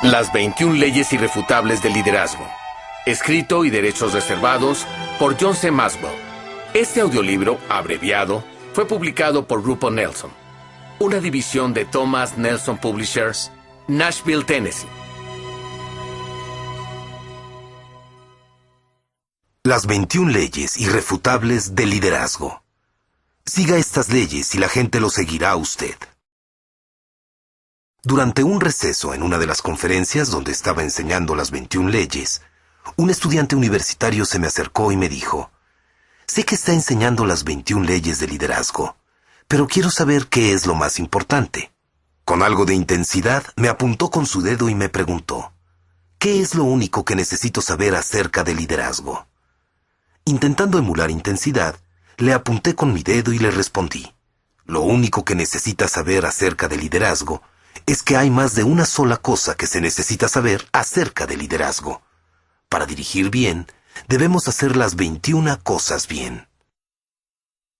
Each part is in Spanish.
Las 21 leyes irrefutables del liderazgo. Escrito y derechos reservados por John C. Maxwell. Este audiolibro, abreviado, fue publicado por Grupo Nelson, una división de Thomas Nelson Publishers, Nashville, Tennessee. Las 21 leyes irrefutables del liderazgo. Siga estas leyes y la gente lo seguirá a usted. Durante un receso en una de las conferencias donde estaba enseñando las 21 leyes, un estudiante universitario se me acercó y me dijo: sé que está enseñando las 21 leyes de liderazgo, pero quiero saber qué es lo más importante. Con algo de intensidad, me apuntó con su dedo y me preguntó: ¿qué es lo único que necesito saber acerca del liderazgo? Intentando emular intensidad, le apunté con mi dedo y le respondí: lo único que necesita saber acerca del liderazgo es que hay más de una sola cosa que se necesita saber acerca del liderazgo. Para dirigir bien, debemos hacer las 21 cosas bien.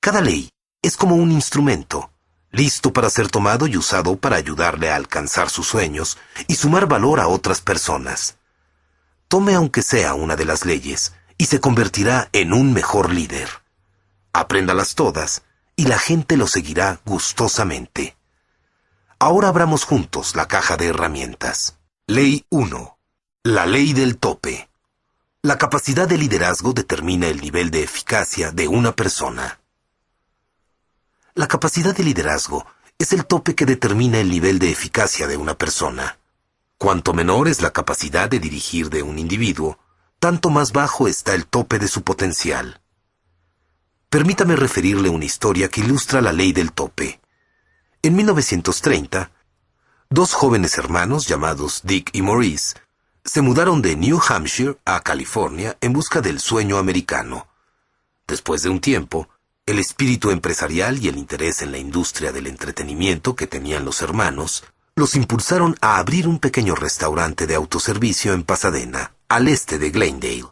Cada ley es como un instrumento, listo para ser tomado y usado para ayudarle a alcanzar sus sueños y sumar valor a otras personas. Tome aunque sea una de las leyes y se convertirá en un mejor líder. Apréndalas todas y la gente lo seguirá gustosamente. Ahora abramos juntos la caja de herramientas. Ley 1. La ley del tope. La capacidad de liderazgo determina el nivel de eficacia de una persona. La capacidad de liderazgo es el tope que determina el nivel de eficacia de una persona. Cuanto menor es la capacidad de dirigir de un individuo, tanto más bajo está el tope de su potencial. Permítame referirle una historia que ilustra la ley del tope. En 1930, dos jóvenes hermanos llamados Dick y Maurice se mudaron de New Hampshire a California en busca del sueño americano. Después de un tiempo, el espíritu empresarial y el interés en la industria del entretenimiento que tenían los hermanos los impulsaron a abrir un pequeño restaurante de autoservicio en Pasadena, al este de Glendale.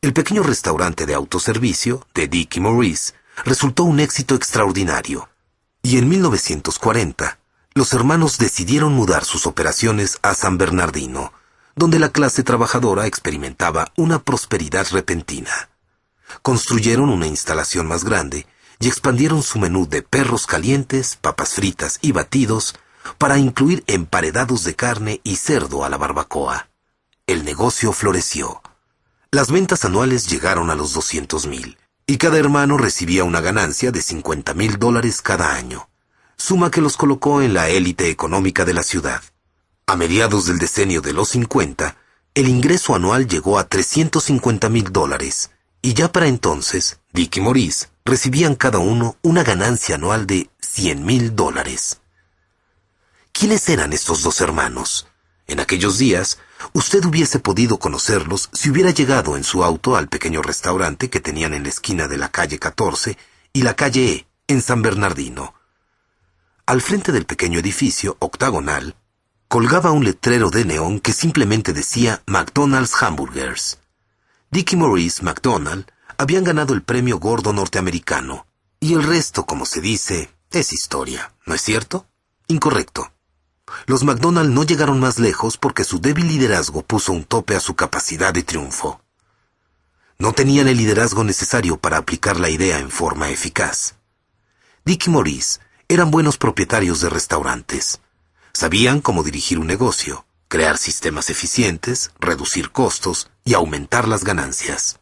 El pequeño restaurante de autoservicio de Dick y Maurice resultó un éxito extraordinario. Y en 1940, los hermanos decidieron mudar sus operaciones a San Bernardino, donde la clase trabajadora experimentaba una prosperidad repentina. Construyeron una instalación más grande y expandieron su menú de perros calientes, papas fritas y batidos para incluir emparedados de carne y cerdo a la barbacoa. El negocio floreció. Las ventas anuales llegaron a los 200,000. Y cada hermano recibía una ganancia de $50,000 cada año, suma que los colocó en la élite económica de la ciudad. A mediados del decenio de los 50, el ingreso anual llegó a $350,000, y ya para entonces, Dick y Maurice recibían cada uno una ganancia anual de $100,000. ¿Quiénes eran estos dos hermanos? En aquellos días, usted hubiese podido conocerlos si hubiera llegado en su auto al pequeño restaurante que tenían en la esquina de la calle 14 y la calle E, en San Bernardino. Al frente del pequeño edificio octagonal, colgaba un letrero de neón que simplemente decía McDonald's Hamburgers. Dick y Maurice McDonald habían ganado el premio gordo norteamericano, y el resto, como se dice, es historia, ¿no es cierto? Incorrecto. Los McDonald no llegaron más lejos porque su débil liderazgo puso un tope a su capacidad de triunfo. No tenían el liderazgo necesario para aplicar la idea en forma eficaz. Dick y Maurice eran buenos propietarios de restaurantes. Sabían cómo dirigir un negocio, crear sistemas eficientes, reducir costos y aumentar las ganancias.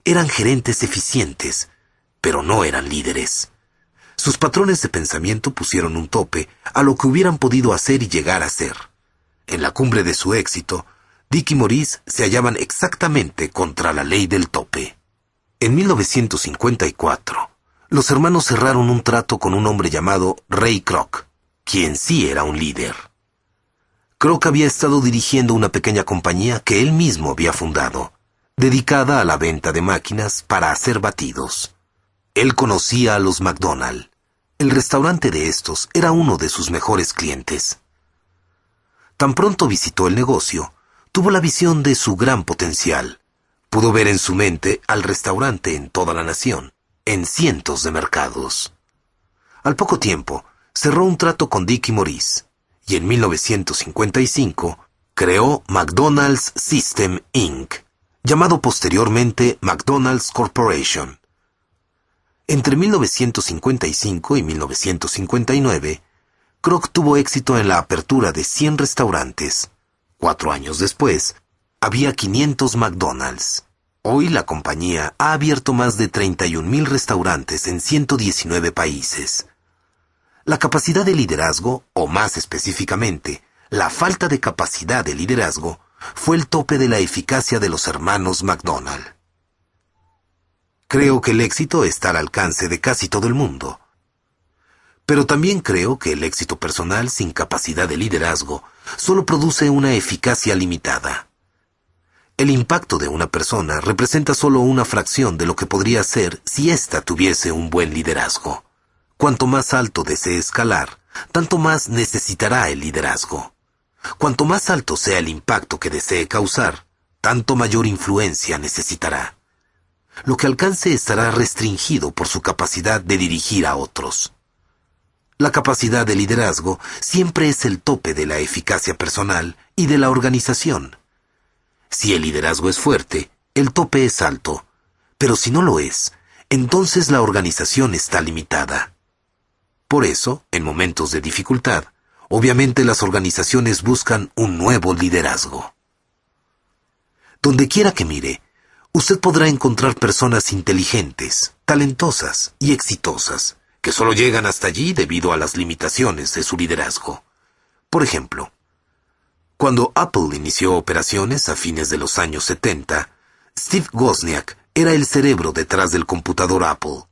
Eran gerentes eficientes, pero no eran líderes. Sus patrones de pensamiento pusieron un tope a lo que hubieran podido hacer y llegar a ser. En la cumbre de su éxito, Dick y Maurice se hallaban exactamente contra la ley del tope. En 1954, los hermanos cerraron un trato con un hombre llamado Ray Kroc, quien sí era un líder. Kroc había estado dirigiendo una pequeña compañía que él mismo había fundado, dedicada a la venta de máquinas para hacer batidos. Él conocía a los McDonald. El restaurante de estos era uno de sus mejores clientes. Tan pronto visitó el negocio, tuvo la visión de su gran potencial. Pudo ver en su mente al restaurante en toda la nación, en cientos de mercados. Al poco tiempo, cerró un trato con Dick y Maurice, y en 1955 creó McDonald's System Inc., llamado posteriormente McDonald's Corporation. Entre 1955 y 1959, Kroc tuvo éxito en la apertura de 100 restaurantes. 4 años después, había 500 McDonald's. Hoy la compañía ha abierto más de 31,000 restaurantes en 119 países. La capacidad de liderazgo, o más específicamente, la falta de capacidad de liderazgo, fue el tope de la eficacia de los hermanos McDonald. Creo que el éxito está al alcance de casi todo el mundo. Pero también creo que el éxito personal sin capacidad de liderazgo solo produce una eficacia limitada. El impacto de una persona representa solo una fracción de lo que podría ser si ésta tuviese un buen liderazgo. Cuanto más alto desee escalar, tanto más necesitará el liderazgo. Cuanto más alto sea el impacto que desee causar, tanto mayor influencia necesitará. Lo que alcance estará restringido por su capacidad de dirigir a otros. La capacidad de liderazgo siempre es el tope de la eficacia personal y de la organización. Si el liderazgo es fuerte, el tope es alto, pero si no lo es, entonces la organización está limitada. Por eso, en momentos de dificultad, obviamente las organizaciones buscan un nuevo liderazgo. Donde quiera que mire, usted podrá encontrar personas inteligentes, talentosas y exitosas, que solo llegan hasta allí debido a las limitaciones de su liderazgo. Por ejemplo, cuando Apple inició operaciones a fines de los años 70, Steve Wozniak era el cerebro detrás del computador Apple.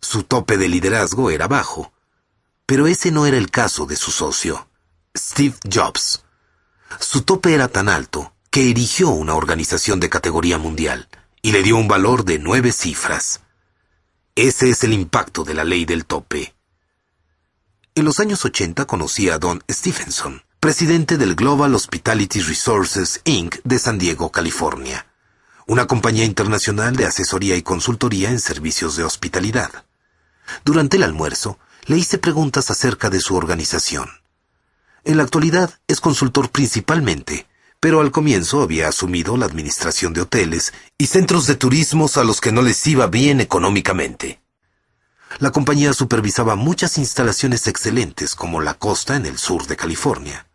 Su tope de liderazgo era bajo, pero ese no era el caso de su socio, Steve Jobs. Su tope era tan alto que erigió una organización de categoría mundial y le dio un valor de 9 cifras. Ese es el impacto de la ley del tope. En los años 80 conocí a Don Stephenson, presidente del Global Hospitality Resources Inc. de San Diego, California, una compañía internacional de asesoría y consultoría en servicios de hospitalidad. Durante el almuerzo, le hice preguntas acerca de su organización. En la actualidad es consultor principalmente, pero al comienzo había asumido la administración de hoteles y centros de turismos a los que no les iba bien económicamente. La compañía supervisaba muchas instalaciones excelentes como La Costa en el sur de California.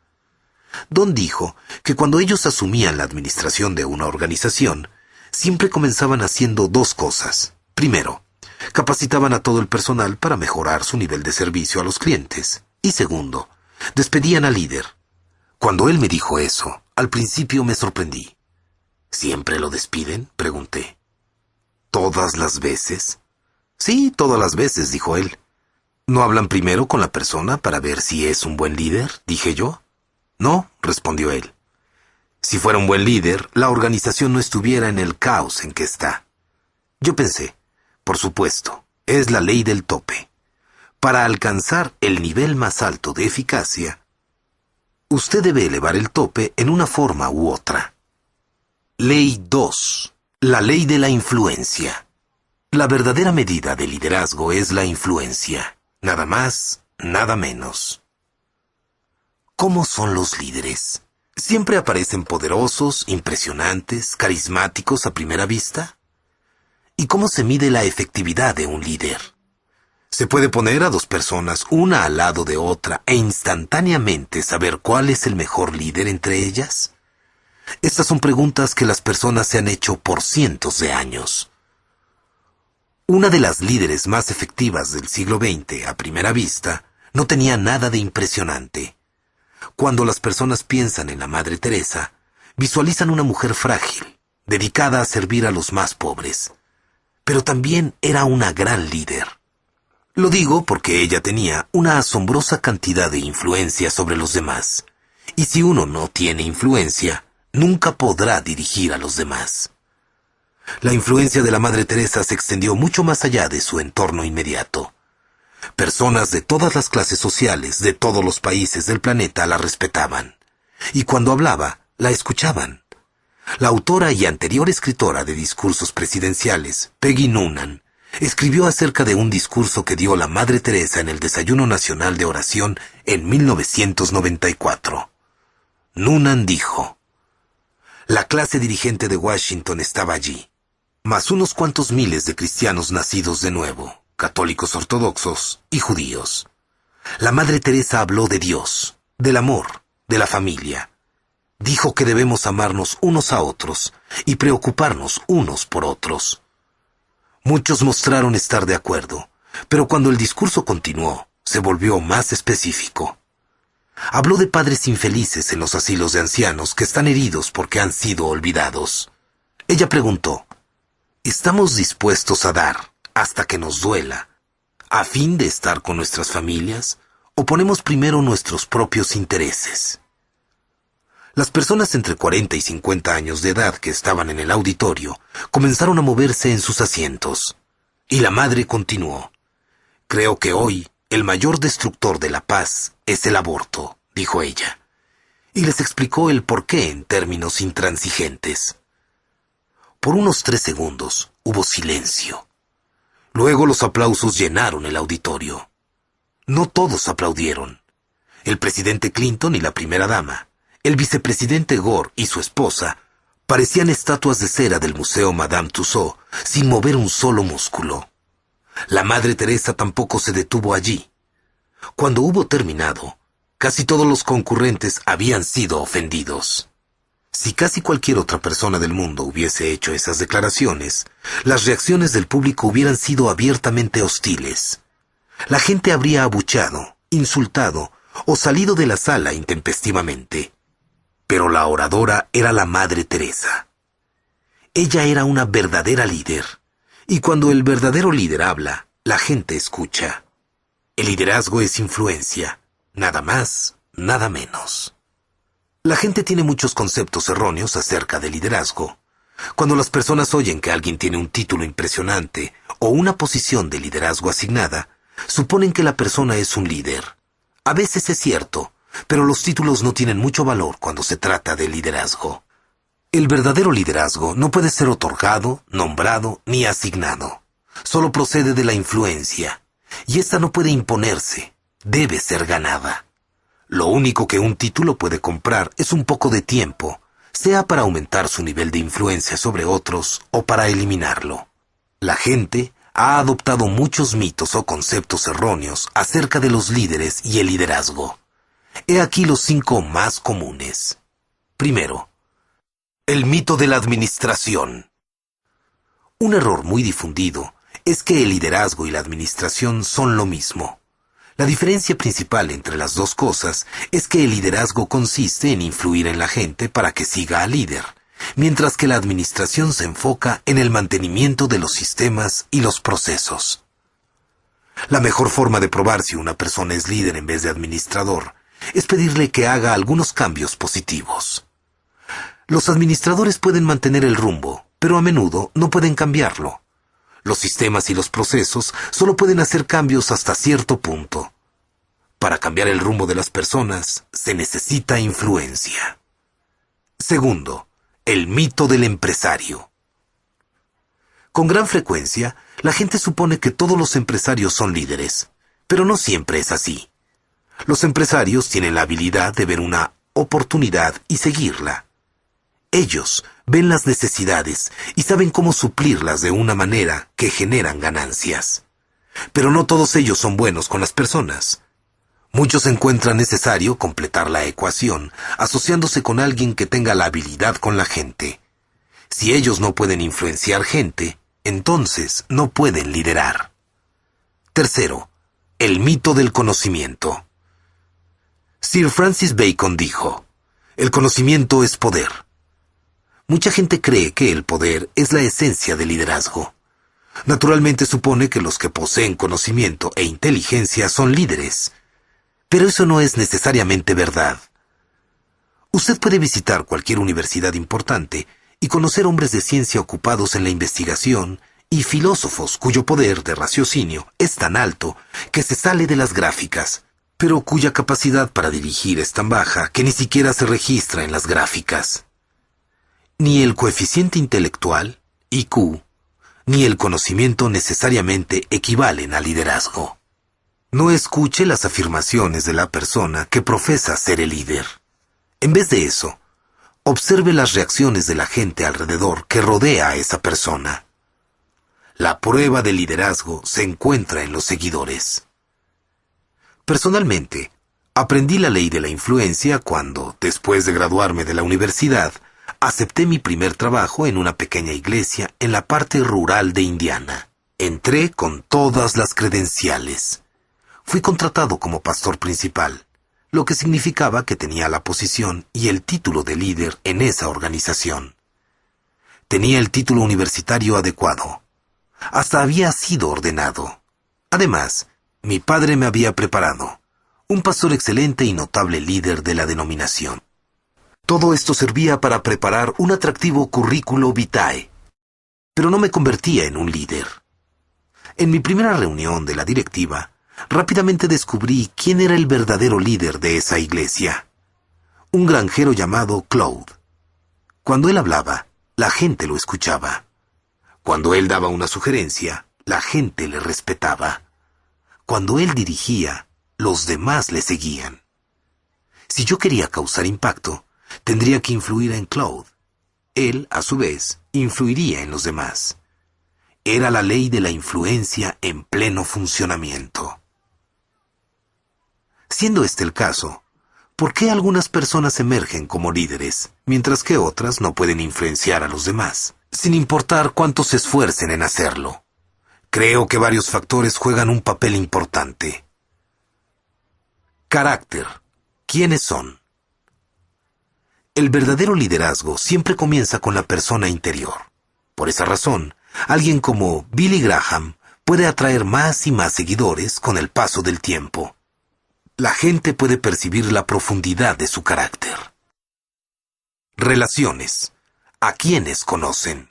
Don dijo que cuando ellos asumían la administración de una organización, siempre comenzaban haciendo 2 cosas. Primero, capacitaban a todo el personal para mejorar su nivel de servicio a los clientes. Y segundo, despedían al líder. Cuando él me dijo eso, al principio me sorprendí. ¿Siempre lo despiden?, pregunté. ¿Todas las veces? Sí, todas las veces, dijo él. ¿No hablan primero con la persona para ver si es un buen líder?, dije yo. No, respondió él. Si fuera un buen líder, la organización no estuviera en el caos en que está. Yo pensé, por supuesto, es la ley del tope. Para alcanzar el nivel más alto de eficacia, usted debe elevar el tope en una forma u otra. Ley 2. La ley de la influencia. La verdadera medida de liderazgo es la influencia. Nada más, nada menos. ¿Cómo son los líderes? ¿Siempre aparecen poderosos, impresionantes, carismáticos a primera vista? ¿Y cómo se mide la efectividad de un líder? ¿Se puede poner a 2 personas una al lado de otra e instantáneamente saber cuál es el mejor líder entre ellas? Estas son preguntas que las personas se han hecho por cientos de años. Una de las líderes más efectivas del siglo XX, a primera vista, no tenía nada de impresionante. Cuando las personas piensan en la Madre Teresa, visualizan una mujer frágil, dedicada a servir a los más pobres. Pero también era una gran líder. Lo digo porque ella tenía una asombrosa cantidad de influencia sobre los demás. Y si uno no tiene influencia, nunca podrá dirigir a los demás. La influencia de la Madre Teresa se extendió mucho más allá de su entorno inmediato. Personas de todas las clases sociales, de todos los países del planeta la respetaban. Y cuando hablaba, la escuchaban. La autora y anterior escritora de discursos presidenciales, Peggy Noonan, escribió acerca de un discurso que dio la Madre Teresa en el Desayuno Nacional de Oración en 1994. Noonan dijo: la clase dirigente de Washington estaba allí, más unos cuantos miles de cristianos nacidos de nuevo, católicos ortodoxos y judíos. La Madre Teresa habló de Dios, del amor, de la familia. Dijo que debemos amarnos unos a otros y preocuparnos unos por otros. Muchos mostraron estar de acuerdo, pero cuando el discurso continuó, se volvió más específico. Habló de padres infelices en los asilos de ancianos que están heridos porque han sido olvidados. Ella preguntó: ¿estamos dispuestos a dar hasta que nos duela, a fin de estar con nuestras familias, o ponemos primero nuestros propios intereses? Las personas entre 40 y 50 años de edad que estaban en el auditorio comenzaron a moverse en sus asientos. Y la madre continuó: creo que hoy el mayor destructor de la paz es el aborto, dijo ella. Y les explicó el porqué en términos intransigentes. Por unos 3 segundos hubo silencio. Luego los aplausos llenaron el auditorio. No todos aplaudieron. El presidente Clinton y la primera dama, el vicepresidente Gore y su esposa, parecían estatuas de cera del Museo Madame Tussauds, sin mover un solo músculo. La Madre Teresa tampoco se detuvo allí. Cuando hubo terminado, casi todos los concurrentes habían sido ofendidos. Si casi cualquier otra persona del mundo hubiese hecho esas declaraciones, las reacciones del público hubieran sido abiertamente hostiles. La gente habría abucheado, insultado o salido de la sala intempestivamente. Pero la oradora era la Madre Teresa. Ella era una verdadera líder, y cuando el verdadero líder habla, la gente escucha. El liderazgo es influencia, nada más, nada menos. La gente tiene muchos conceptos erróneos acerca del liderazgo. Cuando las personas oyen que alguien tiene un título impresionante o una posición de liderazgo asignada, suponen que la persona es un líder. A veces es cierto, pero los títulos no tienen mucho valor cuando se trata de liderazgo. El verdadero liderazgo no puede ser otorgado, nombrado ni asignado. Solo procede de la influencia, y esta no puede imponerse, debe ser ganada. Lo único que un título puede comprar es un poco de tiempo, sea para aumentar su nivel de influencia sobre otros o para eliminarlo. La gente ha adoptado muchos mitos o conceptos erróneos acerca de los líderes y el liderazgo. He aquí los 5 más comunes. Primero, el mito de la administración. Un error muy difundido es que el liderazgo y la administración son lo mismo. La diferencia principal entre las dos cosas es que el liderazgo consiste en influir en la gente para que siga al líder, mientras que la administración se enfoca en el mantenimiento de los sistemas y los procesos. La mejor forma de probar si una persona es líder en vez de administrador es pedirle que haga algunos cambios positivos. Los administradores pueden mantener el rumbo, pero a menudo no pueden cambiarlo. Los sistemas y los procesos solo pueden hacer cambios hasta cierto punto. Para cambiar el rumbo de las personas, se necesita influencia. Segundo, el mito del empresario. Con gran frecuencia, la gente supone que todos los empresarios son líderes, pero no siempre es así. Los empresarios tienen la habilidad de ver una oportunidad y seguirla. Ellos ven las necesidades y saben cómo suplirlas de una manera que generan ganancias. Pero no todos ellos son buenos con las personas. Muchos encuentran necesario completar la ecuación asociándose con alguien que tenga la habilidad con la gente. Si ellos no pueden influenciar gente, entonces no pueden liderar. Tercero, el mito del conocimiento. Sir Francis Bacon dijo: el conocimiento es poder. Mucha gente cree que el poder es la esencia del liderazgo. Naturalmente supone que los que poseen conocimiento e inteligencia son líderes. Pero eso no es necesariamente verdad. Usted puede visitar cualquier universidad importante y conocer hombres de ciencia ocupados en la investigación y filósofos cuyo poder de raciocinio es tan alto que se sale de las gráficas, pero cuya capacidad para dirigir es tan baja que ni siquiera se registra en las gráficas. Ni el coeficiente intelectual, IQ, ni el conocimiento necesariamente equivalen al liderazgo. No escuche las afirmaciones de la persona que profesa ser el líder. En vez de eso, observe las reacciones de la gente alrededor que rodea a esa persona. La prueba del liderazgo se encuentra en los seguidores. Personalmente, aprendí la ley de la influencia cuando, después de graduarme de la universidad, acepté mi primer trabajo en una pequeña iglesia en la parte rural de Indiana. Entré con todas las credenciales. Fui contratado como pastor principal, lo que significaba que tenía la posición y el título de líder en esa organización. Tenía el título universitario adecuado. Hasta había sido ordenado. Además, mi padre me había preparado. Un pastor excelente y notable líder de la denominación. Todo esto servía para preparar un atractivo currículo vitae. Pero no me convertía en un líder. En mi primera reunión de la directiva, rápidamente descubrí quién era el verdadero líder de esa iglesia. Un granjero llamado Claude. Cuando él hablaba, la gente lo escuchaba. Cuando él daba una sugerencia, la gente le respetaba. Cuando él dirigía, los demás le seguían. Si yo quería causar impacto, tendría que influir en Claude. Él, a su vez, influiría en los demás. Era la ley de la influencia en pleno funcionamiento. Siendo este el caso, ¿por qué algunas personas emergen como líderes, mientras que otras no pueden influenciar a los demás, sin importar cuánto se esfuercen en hacerlo? Creo que varios factores juegan un papel importante. Carácter. ¿Quiénes son? El verdadero liderazgo siempre comienza con la persona interior. Por esa razón, alguien como Billy Graham puede atraer más y más seguidores con el paso del tiempo. La gente puede percibir la profundidad de su carácter. Relaciones. ¿A quiénes conocen?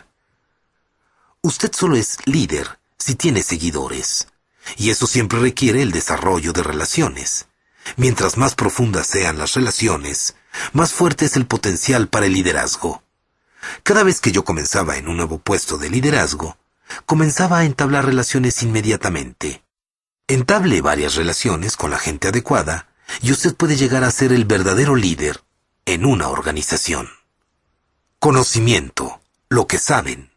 Usted solo es líder si tiene seguidores, y eso siempre requiere el desarrollo de relaciones. Mientras más profundas sean las relaciones, más fuerte es el potencial para el liderazgo. Cada vez que yo comenzaba en un nuevo puesto de liderazgo, comenzaba a entablar relaciones inmediatamente. Entable varias relaciones con la gente adecuada, y usted puede llegar a ser el verdadero líder en una organización. Conocimiento, lo que saben.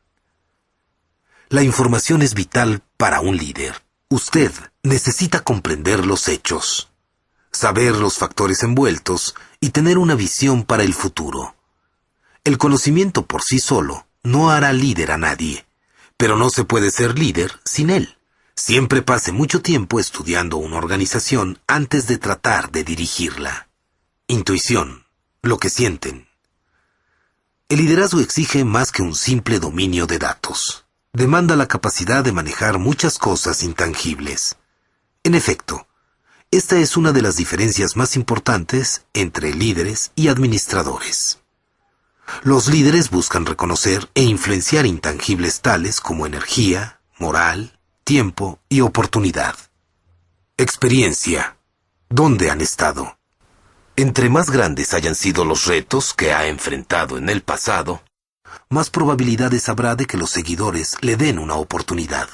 La información es vital para un líder. Usted necesita comprender los hechos, saber los factores envueltos y tener una visión para el futuro. El conocimiento por sí solo no hará líder a nadie, pero no se puede ser líder sin él. Siempre pase mucho tiempo estudiando una organización antes de tratar de dirigirla. Intuición, lo que sienten. El liderazgo exige más que un simple dominio de datos. Demanda la capacidad de manejar muchas cosas intangibles. En efecto, esta es una de las diferencias más importantes entre líderes y administradores. Los líderes buscan reconocer e influenciar intangibles tales como energía, moral, tiempo y oportunidad. Experiencia. ¿Dónde han estado? Entre más grandes hayan sido los retos que ha enfrentado en el pasado, más probabilidades habrá de que los seguidores le den una oportunidad.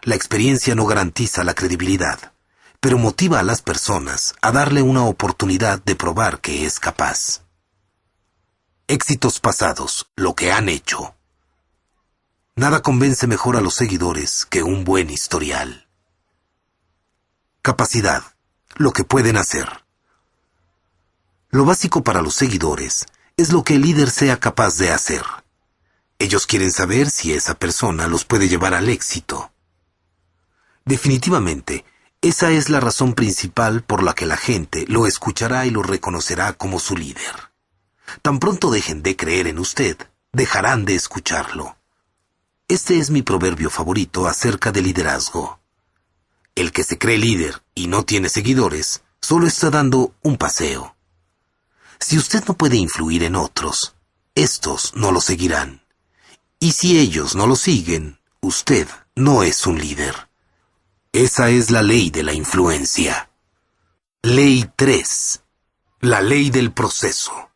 La experiencia no garantiza la credibilidad, pero motiva a las personas a darle una oportunidad de probar que es capaz. Éxitos pasados, lo que han hecho. Nada convence mejor a los seguidores que un buen historial. Capacidad, lo que pueden hacer. Lo básico para los seguidores es lo que el líder sea capaz de hacer. Ellos quieren saber si esa persona los puede llevar al éxito. Definitivamente, esa es la razón principal por la que la gente lo escuchará y lo reconocerá como su líder. Tan pronto dejen de creer en usted, dejarán de escucharlo. Este es mi proverbio favorito acerca de liderazgo. El que se cree líder y no tiene seguidores, solo está dando un paseo. Si usted no puede influir en otros, estos no lo seguirán. Y si ellos no lo siguen, usted no es un líder. Esa es la ley de la influencia. Ley 3. La ley del proceso.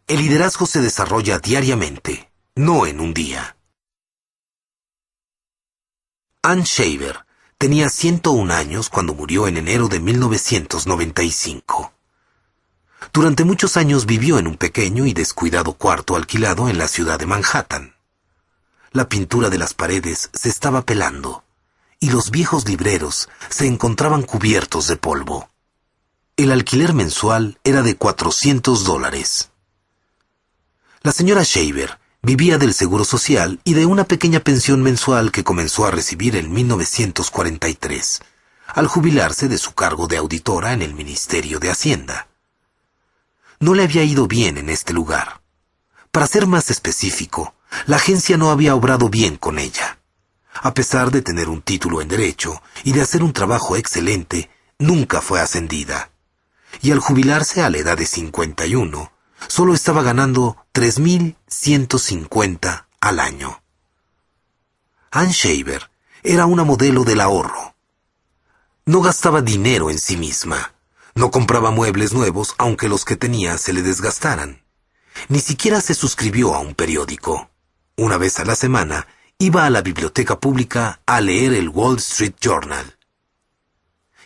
El liderazgo se desarrolla diariamente, no en un día. Ann Shaver tenía 101 años cuando murió en enero de 1995. Durante muchos años vivió en un pequeño y descuidado cuarto alquilado en la ciudad de Manhattan. La pintura de las paredes se estaba pelando y los viejos libreros se encontraban cubiertos de polvo. El alquiler mensual era de $400. La señora Shaver vivía del seguro social y de una pequeña pensión mensual que comenzó a recibir en 1943, al jubilarse de su cargo de auditora en el Ministerio de Hacienda. No le había ido bien en este lugar. Para ser más específico, la agencia no había obrado bien con ella. A pesar de tener un título en Derecho y de hacer un trabajo excelente, nunca fue ascendida. Y al jubilarse a la edad de 51, solo estaba ganando $3,150 al año. Ann Shaver era una modelo del ahorro. No gastaba dinero en sí misma. No compraba muebles nuevos aunque los que tenía se le desgastaran. Ni siquiera se suscribió a un periódico. Una vez a la semana iba a la biblioteca pública a leer el Wall Street Journal.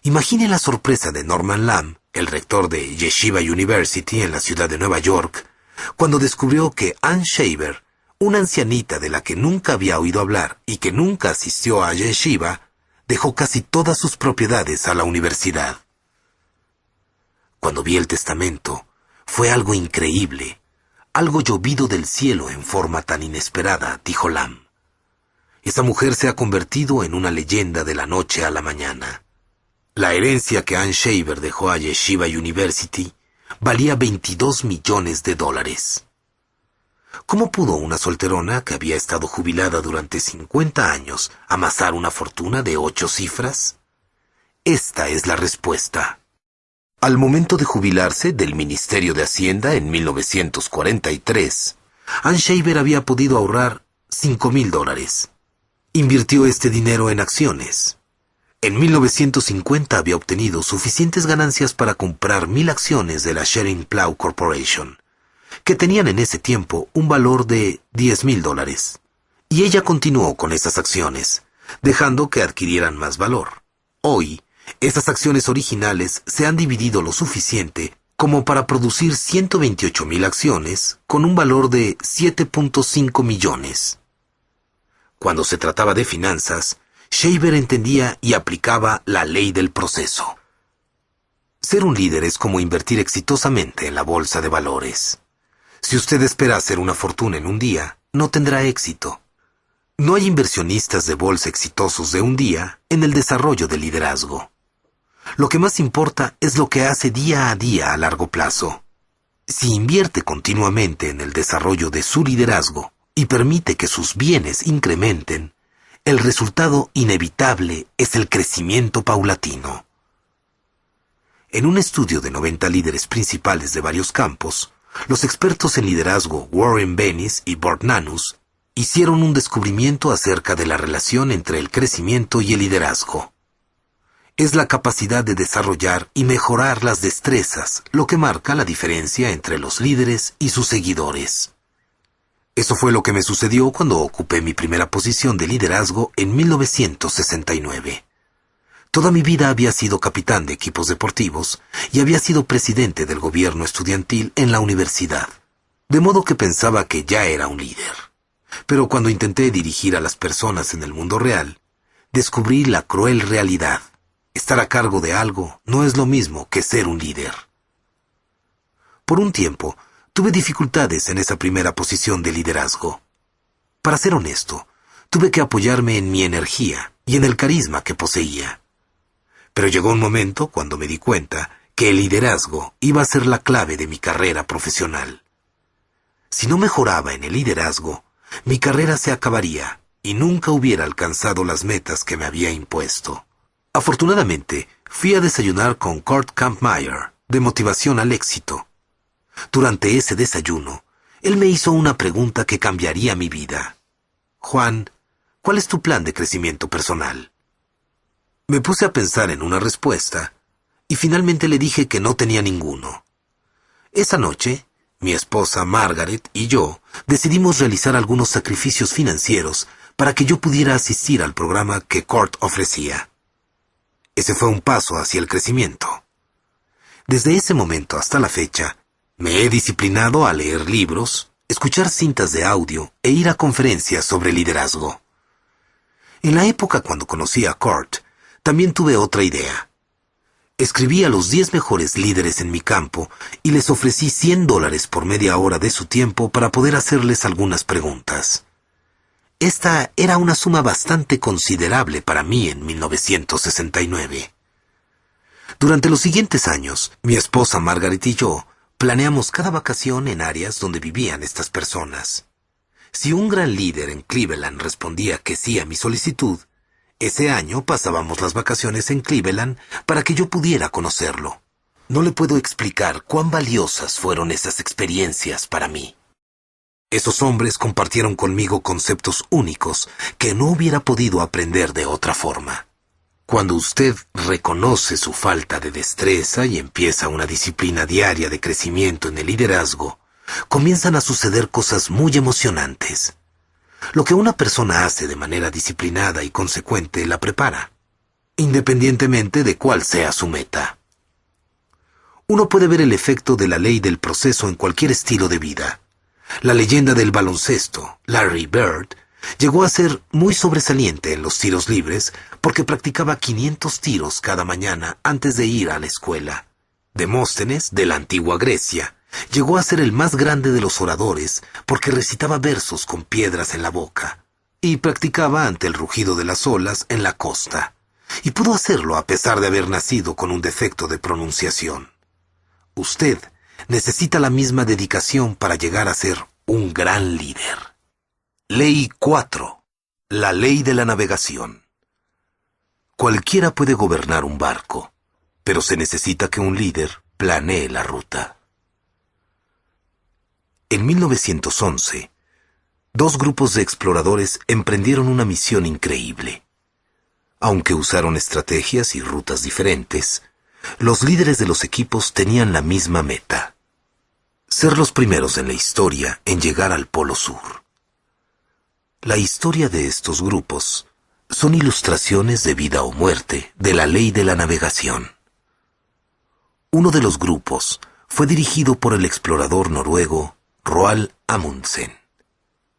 Imagine la sorpresa de Norman Lamb, el rector de Yeshiva University en la ciudad de Nueva York, cuando descubrió que Ann Shaver, una ancianita de la que nunca había oído hablar y que nunca asistió a Yeshiva, dejó casi todas sus propiedades a la universidad. Cuando vi el testamento, fue algo increíble, algo llovido del cielo en forma tan inesperada, dijo Lamb. Esa mujer se ha convertido en una leyenda de la noche a la mañana. La herencia que Ann Shaver dejó a Yeshiva University valía $22 millones. ¿Cómo pudo una solterona que había estado jubilada durante 50 años amasar una fortuna de 8 cifras? Esta es la respuesta. Al momento de jubilarse del Ministerio de Hacienda en 1943, Ann Shaver había podido ahorrar $5,000. Invirtió este dinero en acciones. En 1950 había obtenido suficientes ganancias para comprar 1,000 acciones de la Schering Plough Corporation, que tenían en ese tiempo un valor de $10,000. Y ella continuó con esas acciones, dejando que adquirieran más valor. Hoy, estas acciones originales se han dividido lo suficiente como para producir 128,000 acciones con un valor de $7.5 millones. Cuando se trataba de finanzas, Shaver entendía y aplicaba la ley del proceso. Ser un líder es como invertir exitosamente en la bolsa de valores. Si usted espera hacer una fortuna en un día, no tendrá éxito. No hay inversionistas de bolsa exitosos de un día en el desarrollo del liderazgo. Lo que más importa es lo que hace día a día a largo plazo. Si invierte continuamente en el desarrollo de su liderazgo y permite que sus bienes incrementen, el resultado inevitable es el crecimiento paulatino. En un estudio de 90 líderes principales de varios campos, los expertos en liderazgo Warren Bennis y Burt Nanus hicieron un descubrimiento acerca de la relación entre el crecimiento y el liderazgo. Es la capacidad de desarrollar y mejorar las destrezas lo que marca la diferencia entre los líderes y sus seguidores. Eso fue lo que me sucedió cuando ocupé mi primera posición de liderazgo en 1969. Toda mi vida había sido capitán de equipos deportivos y había sido presidente del gobierno estudiantil en la universidad, de modo que pensaba que ya era un líder. Pero cuando intenté dirigir a las personas en el mundo real, descubrí la cruel realidad. Estar a cargo de algo no es lo mismo que ser un líder. Por un tiempo, tuve dificultades en esa primera posición de liderazgo. Para ser honesto, tuve que apoyarme en mi energía y en el carisma que poseía. Pero llegó un momento cuando me di cuenta que el liderazgo iba a ser la clave de mi carrera profesional. Si no mejoraba en el liderazgo, mi carrera se acabaría y nunca hubiera alcanzado las metas que me había impuesto. Afortunadamente, fui a desayunar con Kurt Kampmeyer, de Motivación al Éxito. Durante ese desayuno, él me hizo una pregunta que cambiaría mi vida. Juan, ¿cuál es tu plan de crecimiento personal? Me puse a pensar en una respuesta y finalmente le dije que no tenía ninguno. Esa noche, mi esposa Margaret y yo decidimos realizar algunos sacrificios financieros para que yo pudiera asistir al programa que Kurt ofrecía. Ese fue un paso hacia el crecimiento. Desde ese momento hasta la fecha, me he disciplinado a leer libros, escuchar cintas de audio e ir a conferencias sobre liderazgo. En la época cuando conocí a Kurt, también tuve otra idea. Escribí a los 10 mejores líderes en mi campo y les ofrecí $100 por media hora de su tiempo para poder hacerles algunas preguntas. Esta era una suma bastante considerable para mí en 1969. Durante los siguientes años, mi esposa Margaret y yo planeamos cada vacación en áreas donde vivían estas personas. Si un gran líder en Cleveland respondía que sí a mi solicitud, ese año pasábamos las vacaciones en Cleveland para que yo pudiera conocerlo. No le puedo explicar cuán valiosas fueron esas experiencias para mí. Esos hombres compartieron conmigo conceptos únicos que no hubiera podido aprender de otra forma. Cuando usted reconoce su falta de destreza y empieza una disciplina diaria de crecimiento en el liderazgo, comienzan a suceder cosas muy emocionantes. Lo que una persona hace de manera disciplinada y consecuente la prepara, independientemente de cuál sea su meta. Uno puede ver el efecto de la ley del proceso en cualquier estilo de vida. La leyenda del baloncesto, Larry Bird, llegó a ser muy sobresaliente en los tiros libres porque practicaba 500 tiros cada mañana antes de ir a la escuela. Demóstenes, de la antigua Grecia, llegó a ser el más grande de los oradores porque recitaba versos con piedras en la boca y practicaba ante el rugido de las olas en la costa, y pudo hacerlo a pesar de haber nacido con un defecto de pronunciación. Usted necesita la misma dedicación para llegar a ser un gran líder. Ley 4. La ley de la navegación. Cualquiera puede gobernar un barco, pero se necesita que un líder planee la ruta. En 1911, 2 grupos de exploradores emprendieron una misión increíble. Aunque usaron estrategias y rutas diferentes, los líderes de los equipos tenían la misma meta: ser los primeros en la historia en llegar al Polo Sur. La historia de estos grupos son ilustraciones de vida o muerte de la ley de la navegación. Uno de los grupos fue dirigido por el explorador noruego Roald Amundsen.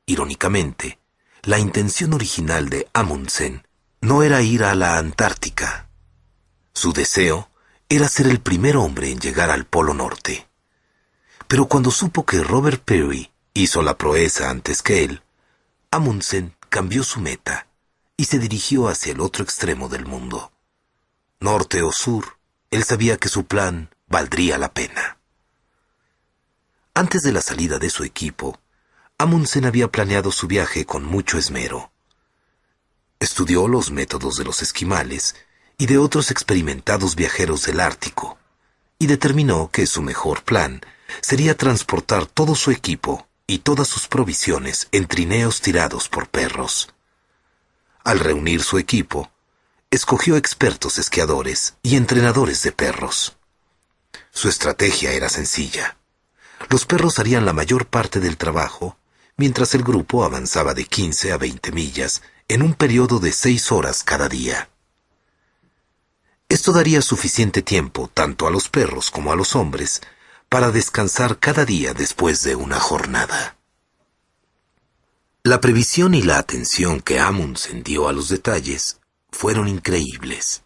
Irónicamente, la intención original de Amundsen no era ir a la Antártica. Su deseo era ser el primer hombre en llegar al Polo Norte. Pero cuando supo que Robert Peary hizo la proeza antes que él, Amundsen cambió su meta y se dirigió hacia el otro extremo del mundo. Norte o sur, él sabía que su plan valdría la pena. Antes de la salida de su equipo, Amundsen había planeado su viaje con mucho esmero. Estudió los métodos de los esquimales y de otros experimentados viajeros del Ártico, y determinó que su mejor plan sería transportar todo su equipo y todas sus provisiones en trineos tirados por perros. Al reunir su equipo, escogió expertos esquiadores y entrenadores de perros. Su estrategia era sencilla. Los perros harían la mayor parte del trabajo, mientras el grupo avanzaba de 15 a 20 millas en un periodo de 6 horas cada día. Esto daría suficiente tiempo tanto a los perros como a los hombres para descansar cada día después de una jornada. La previsión y la atención que Amundsen dio a los detalles fueron increíbles.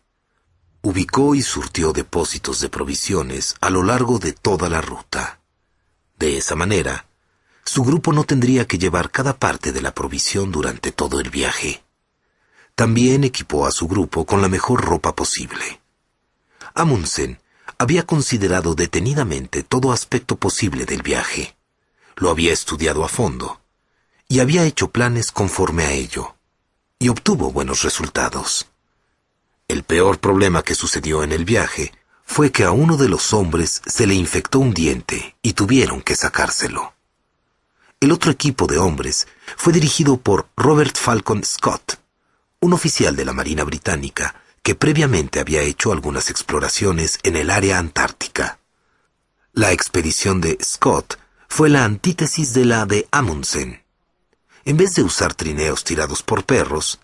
Ubicó y surtió depósitos de provisiones a lo largo de toda la ruta. De esa manera, su grupo no tendría que llevar cada parte de la provisión durante todo el viaje. También equipó a su grupo con la mejor ropa posible. Amundsen había considerado detenidamente todo aspecto posible del viaje. Lo había estudiado a fondo y había hecho planes conforme a ello, y obtuvo buenos resultados. El peor problema que sucedió en el viaje fue que a uno de los hombres se le infectó un diente y tuvieron que sacárselo. El otro equipo de hombres fue dirigido por Robert Falcon Scott, un oficial de la Marina Británica que previamente había hecho algunas exploraciones en el área antártica. La expedición de Scott fue la antítesis de la de Amundsen. En vez de usar trineos tirados por perros,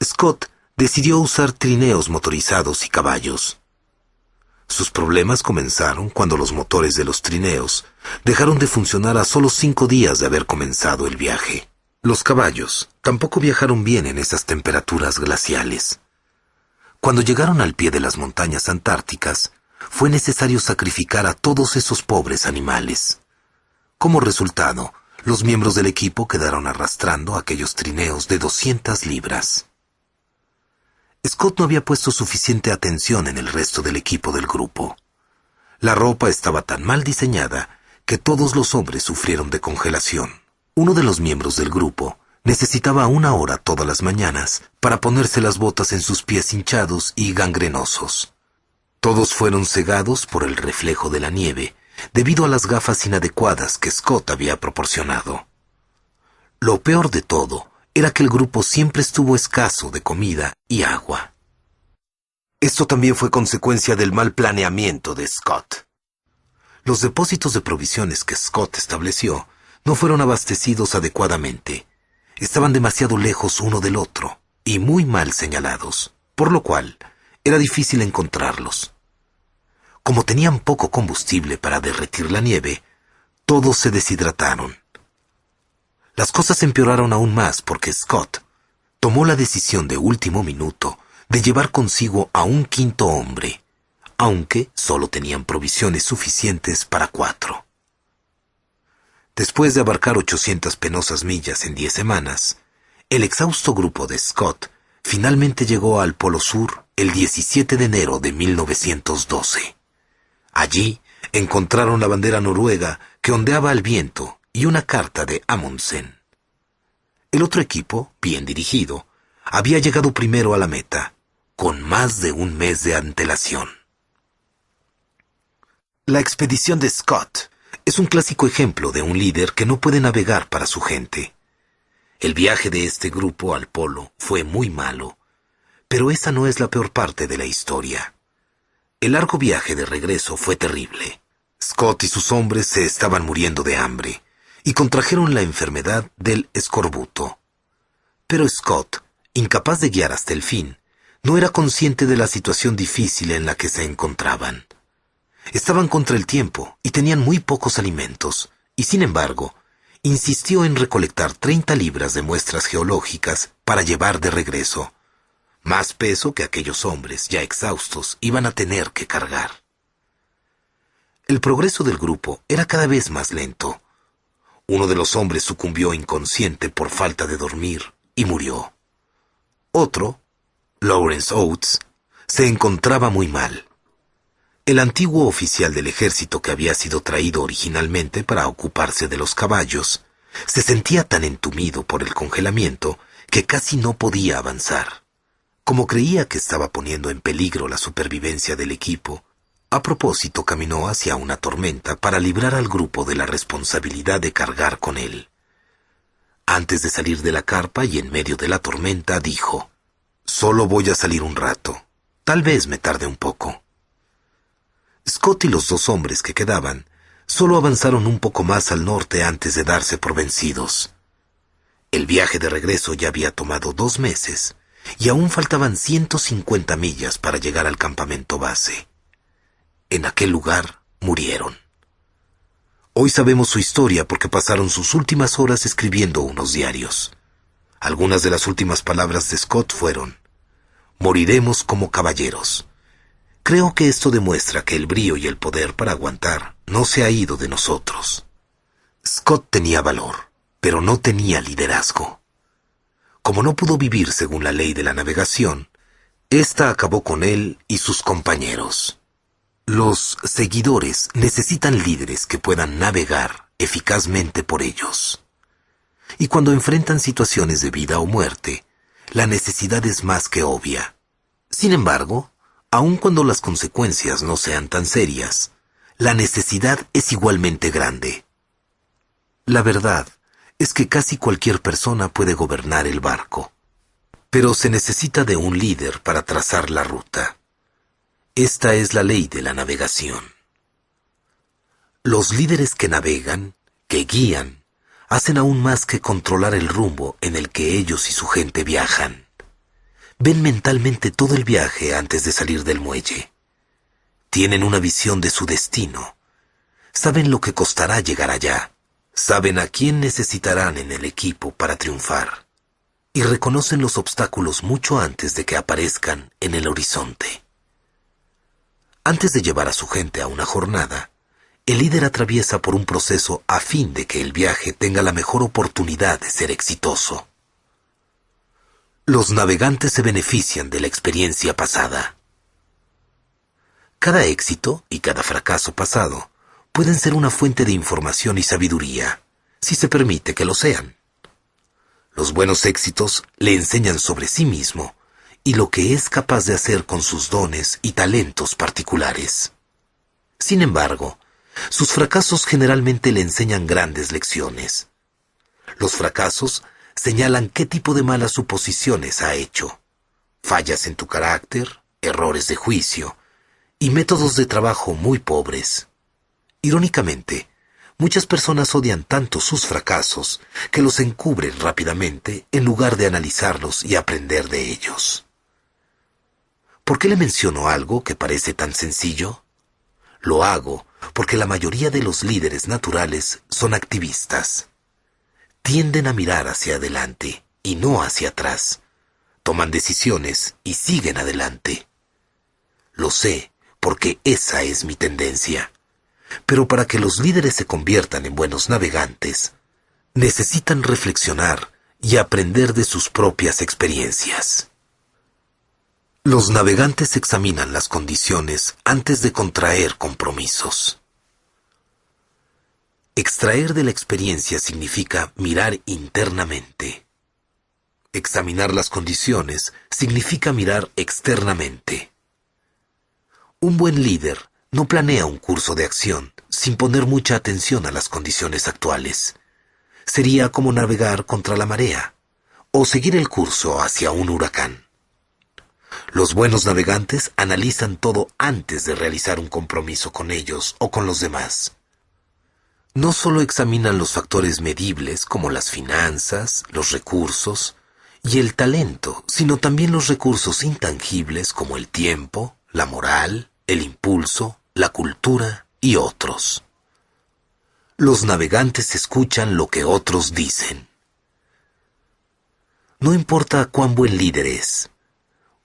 Scott decidió usar trineos motorizados y caballos. Sus problemas comenzaron cuando los motores de los trineos dejaron de funcionar a solo 5 días de haber comenzado el viaje. Los caballos tampoco viajaron bien en esas temperaturas glaciales. Cuando llegaron al pie de las montañas antárticas, fue necesario sacrificar a todos esos pobres animales. Como resultado, los miembros del equipo quedaron arrastrando aquellos trineos de 200 libras. Scott no había puesto suficiente atención en el resto del equipo del grupo. La ropa estaba tan mal diseñada que todos los hombres sufrieron de congelación. Uno de los miembros del grupo necesitaba 1 hora todas las mañanas para ponerse las botas en sus pies hinchados y gangrenosos. Todos fueron cegados por el reflejo de la nieve debido a las gafas inadecuadas que Scott había proporcionado. Lo peor de todo era que el grupo siempre estuvo escaso de comida y agua. Esto también fue consecuencia del mal planeamiento de Scott. Los depósitos de provisiones que Scott estableció no fueron abastecidos adecuadamente. Estaban demasiado lejos uno del otro y muy mal señalados, por lo cual era difícil encontrarlos. Como tenían poco combustible para derretir la nieve, todos se deshidrataron. Las cosas empeoraron aún más porque Scott tomó la decisión de último minuto de llevar consigo a un 5.º hombre, aunque solo tenían provisiones suficientes para 4. Después de abarcar 800 penosas millas en 10 semanas, el exhausto grupo de Scott finalmente llegó al Polo Sur el 17 de enero de 1912. Allí encontraron la bandera noruega que ondeaba al viento y una carta de Amundsen. El otro equipo, bien dirigido, había llegado primero a la meta, con más de 1 mes de antelación. La expedición de Scott es un clásico ejemplo de un líder que no puede navegar para su gente. El viaje de este grupo al polo fue muy malo, pero esa no es la peor parte de la historia. El largo viaje de regreso fue terrible. Scott y sus hombres se estaban muriendo de hambre y contrajeron la enfermedad del escorbuto. Pero Scott, incapaz de guiar hasta el fin, no era consciente de la situación difícil en la que se encontraban. Estaban contra el tiempo y tenían muy pocos alimentos, y sin embargo, insistió en recolectar 30 libras de muestras geológicas para llevar de regreso, más peso que aquellos hombres ya exhaustos iban a tener que cargar. El progreso del grupo era cada vez más lento. Uno de los hombres sucumbió inconsciente por falta de dormir y murió. Otro, Lawrence Oates, se encontraba muy mal. El antiguo oficial del ejército que había sido traído originalmente para ocuparse de los caballos, se sentía tan entumido por el congelamiento que casi no podía avanzar. Como creía que estaba poniendo en peligro la supervivencia del equipo, a propósito caminó hacia una tormenta para librar al grupo de la responsabilidad de cargar con él. Antes de salir de la carpa y en medio de la tormenta, dijo: «Solo voy a salir un rato. Tal vez me tarde un poco». Scott y los 2 hombres que quedaban solo avanzaron un poco más al norte antes de darse por vencidos. El viaje de regreso ya había tomado 2 meses y aún faltaban 150 millas para llegar al campamento base. En aquel lugar murieron. Hoy sabemos su historia porque pasaron sus últimas horas escribiendo unos diarios. Algunas de las últimas palabras de Scott fueron: «Moriremos como caballeros». Creo que esto demuestra que el brío y el poder para aguantar no se ha ido de nosotros. Scott tenía valor, pero no tenía liderazgo. Como no pudo vivir según la ley de la navegación, esta acabó con él y sus compañeros. Los seguidores necesitan líderes que puedan navegar eficazmente por ellos. Y cuando enfrentan situaciones de vida o muerte, la necesidad es más que obvia. Sin embargo, aun cuando las consecuencias no sean tan serias, la necesidad es igualmente grande. La verdad es que casi cualquier persona puede gobernar el barco, pero se necesita de un líder para trazar la ruta. Esta es la ley de la navegación. Los líderes que navegan, que guían, hacen aún más que controlar el rumbo en el que ellos y su gente viajan. Ven mentalmente todo el viaje antes de salir del muelle. Tienen una visión de su destino. Saben lo que costará llegar allá. Saben a quién necesitarán en el equipo para triunfar. Y reconocen los obstáculos mucho antes de que aparezcan en el horizonte. Antes de llevar a su gente a una jornada, el líder atraviesa por un proceso a fin de que el viaje tenga la mejor oportunidad de ser exitoso. Los navegantes se benefician de la experiencia pasada. Cada éxito y cada fracaso pasado pueden ser una fuente de información y sabiduría, si se permite que lo sean. Los buenos éxitos le enseñan sobre sí mismo y lo que es capaz de hacer con sus dones y talentos particulares. Sin embargo, sus fracasos generalmente le enseñan grandes lecciones. Los fracasos señalan qué tipo de malas suposiciones ha hecho, fallas en tu carácter, errores de juicio y métodos de trabajo muy pobres. Irónicamente, muchas personas odian tanto sus fracasos que los encubren rápidamente en lugar de analizarlos y aprender de ellos. ¿Por qué le menciono algo que parece tan sencillo? Lo hago porque la mayoría de los líderes naturales son activistas. Tienden a mirar hacia adelante y no hacia atrás. Toman decisiones y siguen adelante. Lo sé porque esa es mi tendencia. Pero para que los líderes se conviertan en buenos navegantes, necesitan reflexionar y aprender de sus propias experiencias. Los navegantes examinan las condiciones antes de contraer compromisos. Extraer de la experiencia significa mirar internamente. Examinar las condiciones significa mirar externamente. Un buen líder no planea un curso de acción sin poner mucha atención a las condiciones actuales. Sería como navegar contra la marea o seguir el curso hacia un huracán. Los buenos navegantes analizan todo antes de realizar un compromiso con ellos o con los demás. No solo examinan los factores medibles como las finanzas, los recursos y el talento, sino también los recursos intangibles como el tiempo, la moral, el impulso, la cultura y otros. Los navegantes escuchan lo que otros dicen. No importa cuán buen líder es,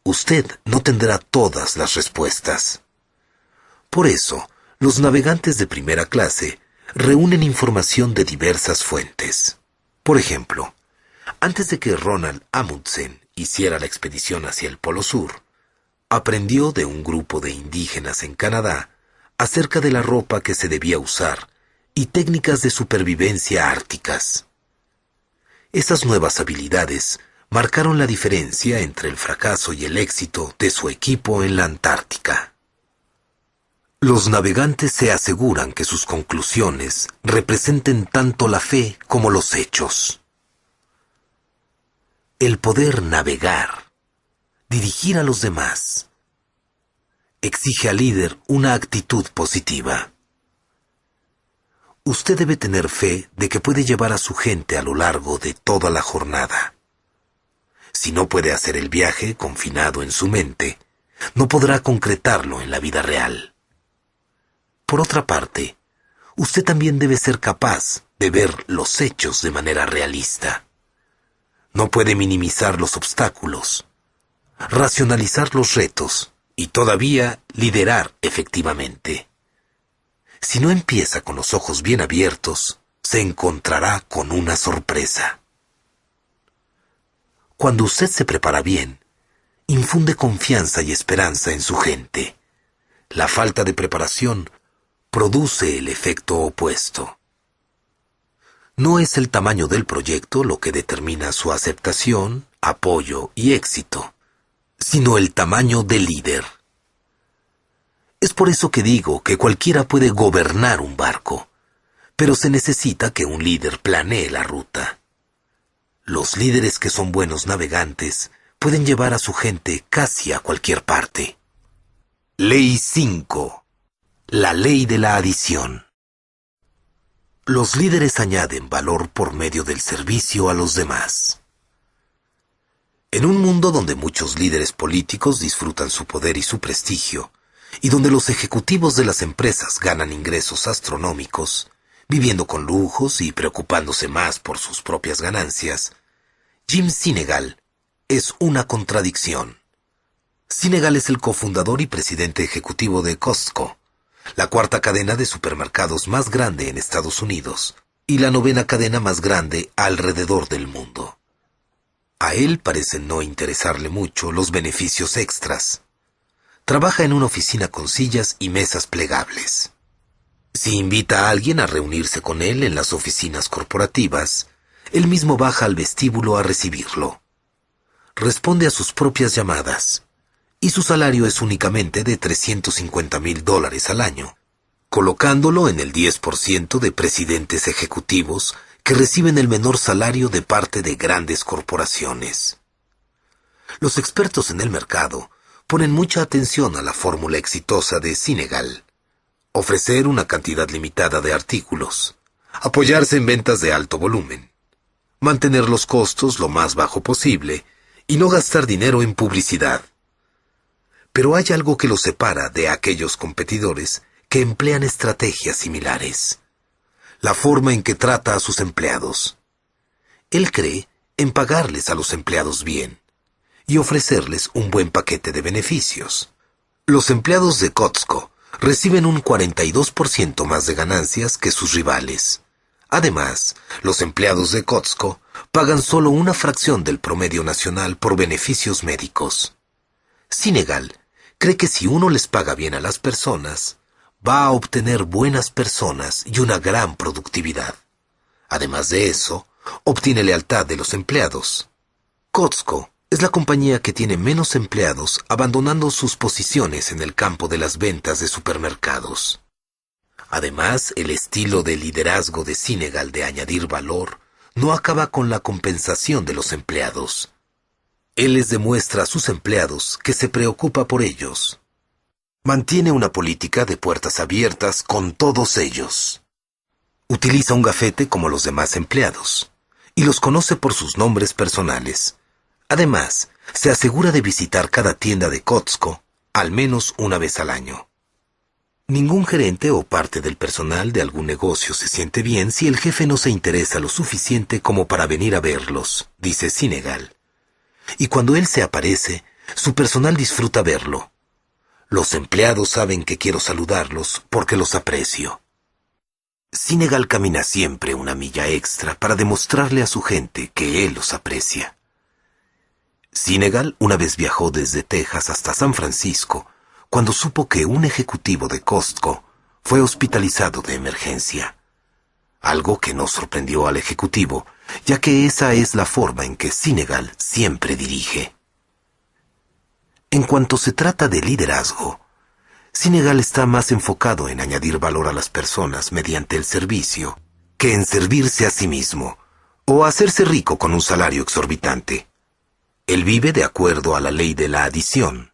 usted no tendrá todas las respuestas. Por eso, los navegantes de primera clase reúnen información de diversas fuentes. Por ejemplo, antes de que Ronald Amundsen hiciera la expedición hacia el Polo Sur, aprendió de un grupo de indígenas en Canadá acerca de la ropa que se debía usar y técnicas de supervivencia árticas. Esas nuevas habilidades marcaron la diferencia entre el fracaso y el éxito de su equipo en la Antártica. Los navegantes se aseguran que sus conclusiones representen tanto la fe como los hechos. El poder navegar, dirigir a los demás, exige al líder una actitud positiva. Usted debe tener fe de que puede llevar a su gente a lo largo de toda la jornada. Si no puede hacer el viaje confinado en su mente, no podrá concretarlo en la vida real. Por otra parte, usted también debe ser capaz de ver los hechos de manera realista. No puede minimizar los obstáculos, racionalizar los retos y todavía liderar efectivamente. Si no empieza con los ojos bien abiertos, se encontrará con una sorpresa. Cuando usted se prepara bien, infunde confianza y esperanza en su gente. La falta de preparación produce el efecto opuesto. No es el tamaño del proyecto lo que determina su aceptación, apoyo y éxito, sino el tamaño del líder. Es por eso que digo que cualquiera puede gobernar un barco, pero se necesita que un líder planee la ruta. Los líderes que son buenos navegantes pueden llevar a su gente casi a cualquier parte. Ley 5. La ley de la adición. Los líderes añaden valor por medio del servicio a los demás. En un mundo donde muchos líderes políticos disfrutan su poder y su prestigio, y donde los ejecutivos de las empresas ganan ingresos astronómicos, viviendo con lujos y preocupándose más por sus propias ganancias, Jim Sinegal es una contradicción. Sinegal es el cofundador y presidente ejecutivo de Costco, la cuarta cadena de supermercados más grande en Estados Unidos y la novena cadena más grande alrededor del mundo. A él parece no interesarle mucho los beneficios extras. Trabaja en una oficina con sillas y mesas plegables. Si invita a alguien a reunirse con él en las oficinas corporativas, él mismo baja al vestíbulo a recibirlo. Responde a sus propias llamadas, y su salario es únicamente de $350,000 al año, colocándolo en el 10% de presidentes ejecutivos que reciben el menor salario de parte de grandes corporaciones. Los expertos en el mercado ponen mucha atención a la fórmula exitosa de Sinegal: ofrecer una cantidad limitada de artículos, apoyarse en ventas de alto volumen, mantener los costos lo más bajo posible y no gastar dinero en publicidad. Pero hay algo que los separa de aquellos competidores que emplean estrategias similares: la forma en que trata a sus empleados. Él cree en pagarles a los empleados bien y ofrecerles un buen paquete de beneficios. Los empleados de Costco reciben un 42% más de ganancias que sus rivales. Además, los empleados de Costco pagan solo una fracción del promedio nacional por beneficios médicos. Sinegal cree que si uno les paga bien a las personas, va a obtener buenas personas y una gran productividad. Además de eso, obtiene lealtad de los empleados. Costco es la compañía que tiene menos empleados abandonando sus posiciones en el campo de las ventas de supermercados. Además, el estilo de liderazgo de Sinegal de añadir valor no acaba con la compensación de los empleados. Él les demuestra a sus empleados que se preocupa por ellos. Mantiene una política de puertas abiertas con todos ellos. Utiliza un gafete como los demás empleados y los conoce por sus nombres personales. Además, se asegura de visitar cada tienda de Costco al menos una vez al año. Ningún gerente o parte del personal de algún negocio se siente bien si el jefe no se interesa lo suficiente como para venir a verlos, dice Sinegal. Y cuando él se aparece, su personal disfruta verlo. Los empleados saben que quiero saludarlos porque los aprecio. Sinegal camina siempre una milla extra para demostrarle a su gente que él los aprecia. Sinegal una vez viajó desde Texas hasta San Francisco cuando supo que un ejecutivo de Costco fue hospitalizado de emergencia. Algo que no sorprendió al ejecutivo, ya que esa es la forma en que Sinegal siempre dirige. En cuanto se trata de liderazgo, Sinegal está más enfocado en añadir valor a las personas mediante el servicio que en servirse a sí mismo o hacerse rico con un salario exorbitante. Él vive de acuerdo a la ley de la adición.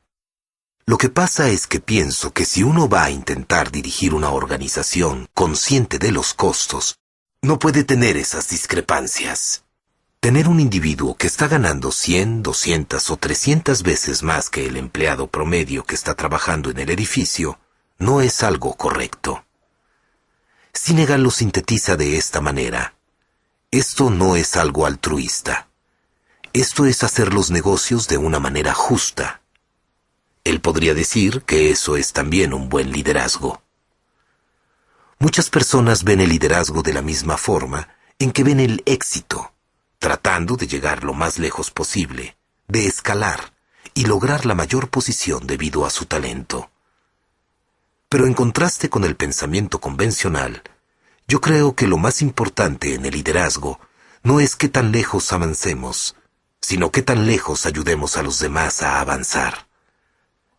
Lo que pasa es que pienso que si uno va a intentar dirigir una organización consciente de los costos, no puede tener esas discrepancias. Tener un individuo que está ganando 100, 200 o 300 veces más que el empleado promedio que está trabajando en el edificio no es algo correcto. Sinegal lo sintetiza de esta manera: esto no es algo altruista. Esto es hacer los negocios de una manera justa. Él podría decir que eso es también un buen liderazgo. Muchas personas ven el liderazgo de la misma forma en que ven el éxito, tratando de llegar lo más lejos posible, de escalar y lograr la mayor posición debido a su talento. Pero en contraste con el pensamiento convencional, yo creo que lo más importante en el liderazgo no es qué tan lejos avancemos, sino qué tan lejos ayudemos a los demás a avanzar.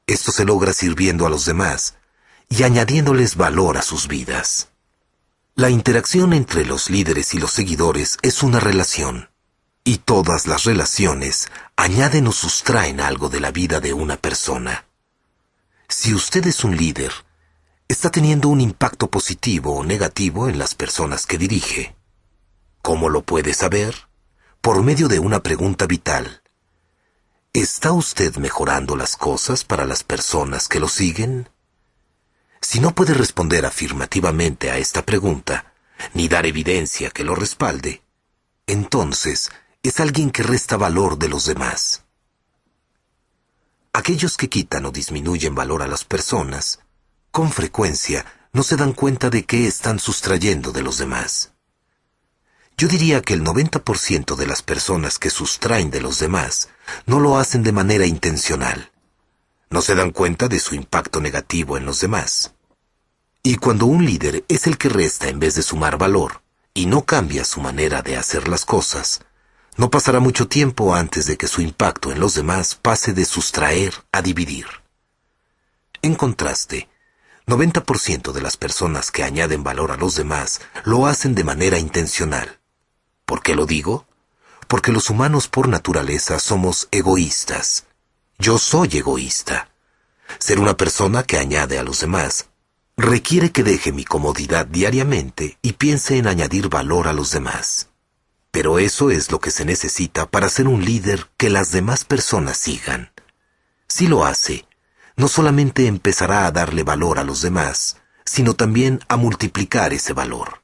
Esto se logra sirviendo a los demás y añadiéndoles valor a sus vidas. La interacción entre los líderes y los seguidores es una relación, y todas las relaciones añaden o sustraen algo de la vida de una persona. Si usted es un líder, está teniendo un impacto positivo o negativo en las personas que dirige. ¿Cómo lo puede saber? Por medio de una pregunta vital. ¿Está usted mejorando las cosas para las personas que lo siguen? Si no puede responder afirmativamente a esta pregunta, ni dar evidencia que lo respalde, entonces es alguien que resta valor de los demás. Aquellos que quitan o disminuyen valor a las personas, con frecuencia no se dan cuenta de qué están sustrayendo de los demás. Yo diría que el 90% de las personas que sustraen de los demás no lo hacen de manera intencional. No se dan cuenta de su impacto negativo en los demás. Y cuando un líder es el que resta en vez de sumar valor y no cambia su manera de hacer las cosas, no pasará mucho tiempo antes de que su impacto en los demás pase de sustraer a dividir. En contraste, 90% de las personas que añaden valor a los demás lo hacen de manera intencional. ¿Por qué lo digo? Porque los humanos por naturaleza somos egoístas. Yo soy egoísta. Ser una persona que añade a los demás requiere que deje mi comodidad diariamente y piense en añadir valor a los demás. Pero eso es lo que se necesita para ser un líder que las demás personas sigan. Si lo hace, no solamente empezará a darle valor a los demás, sino también a multiplicar ese valor.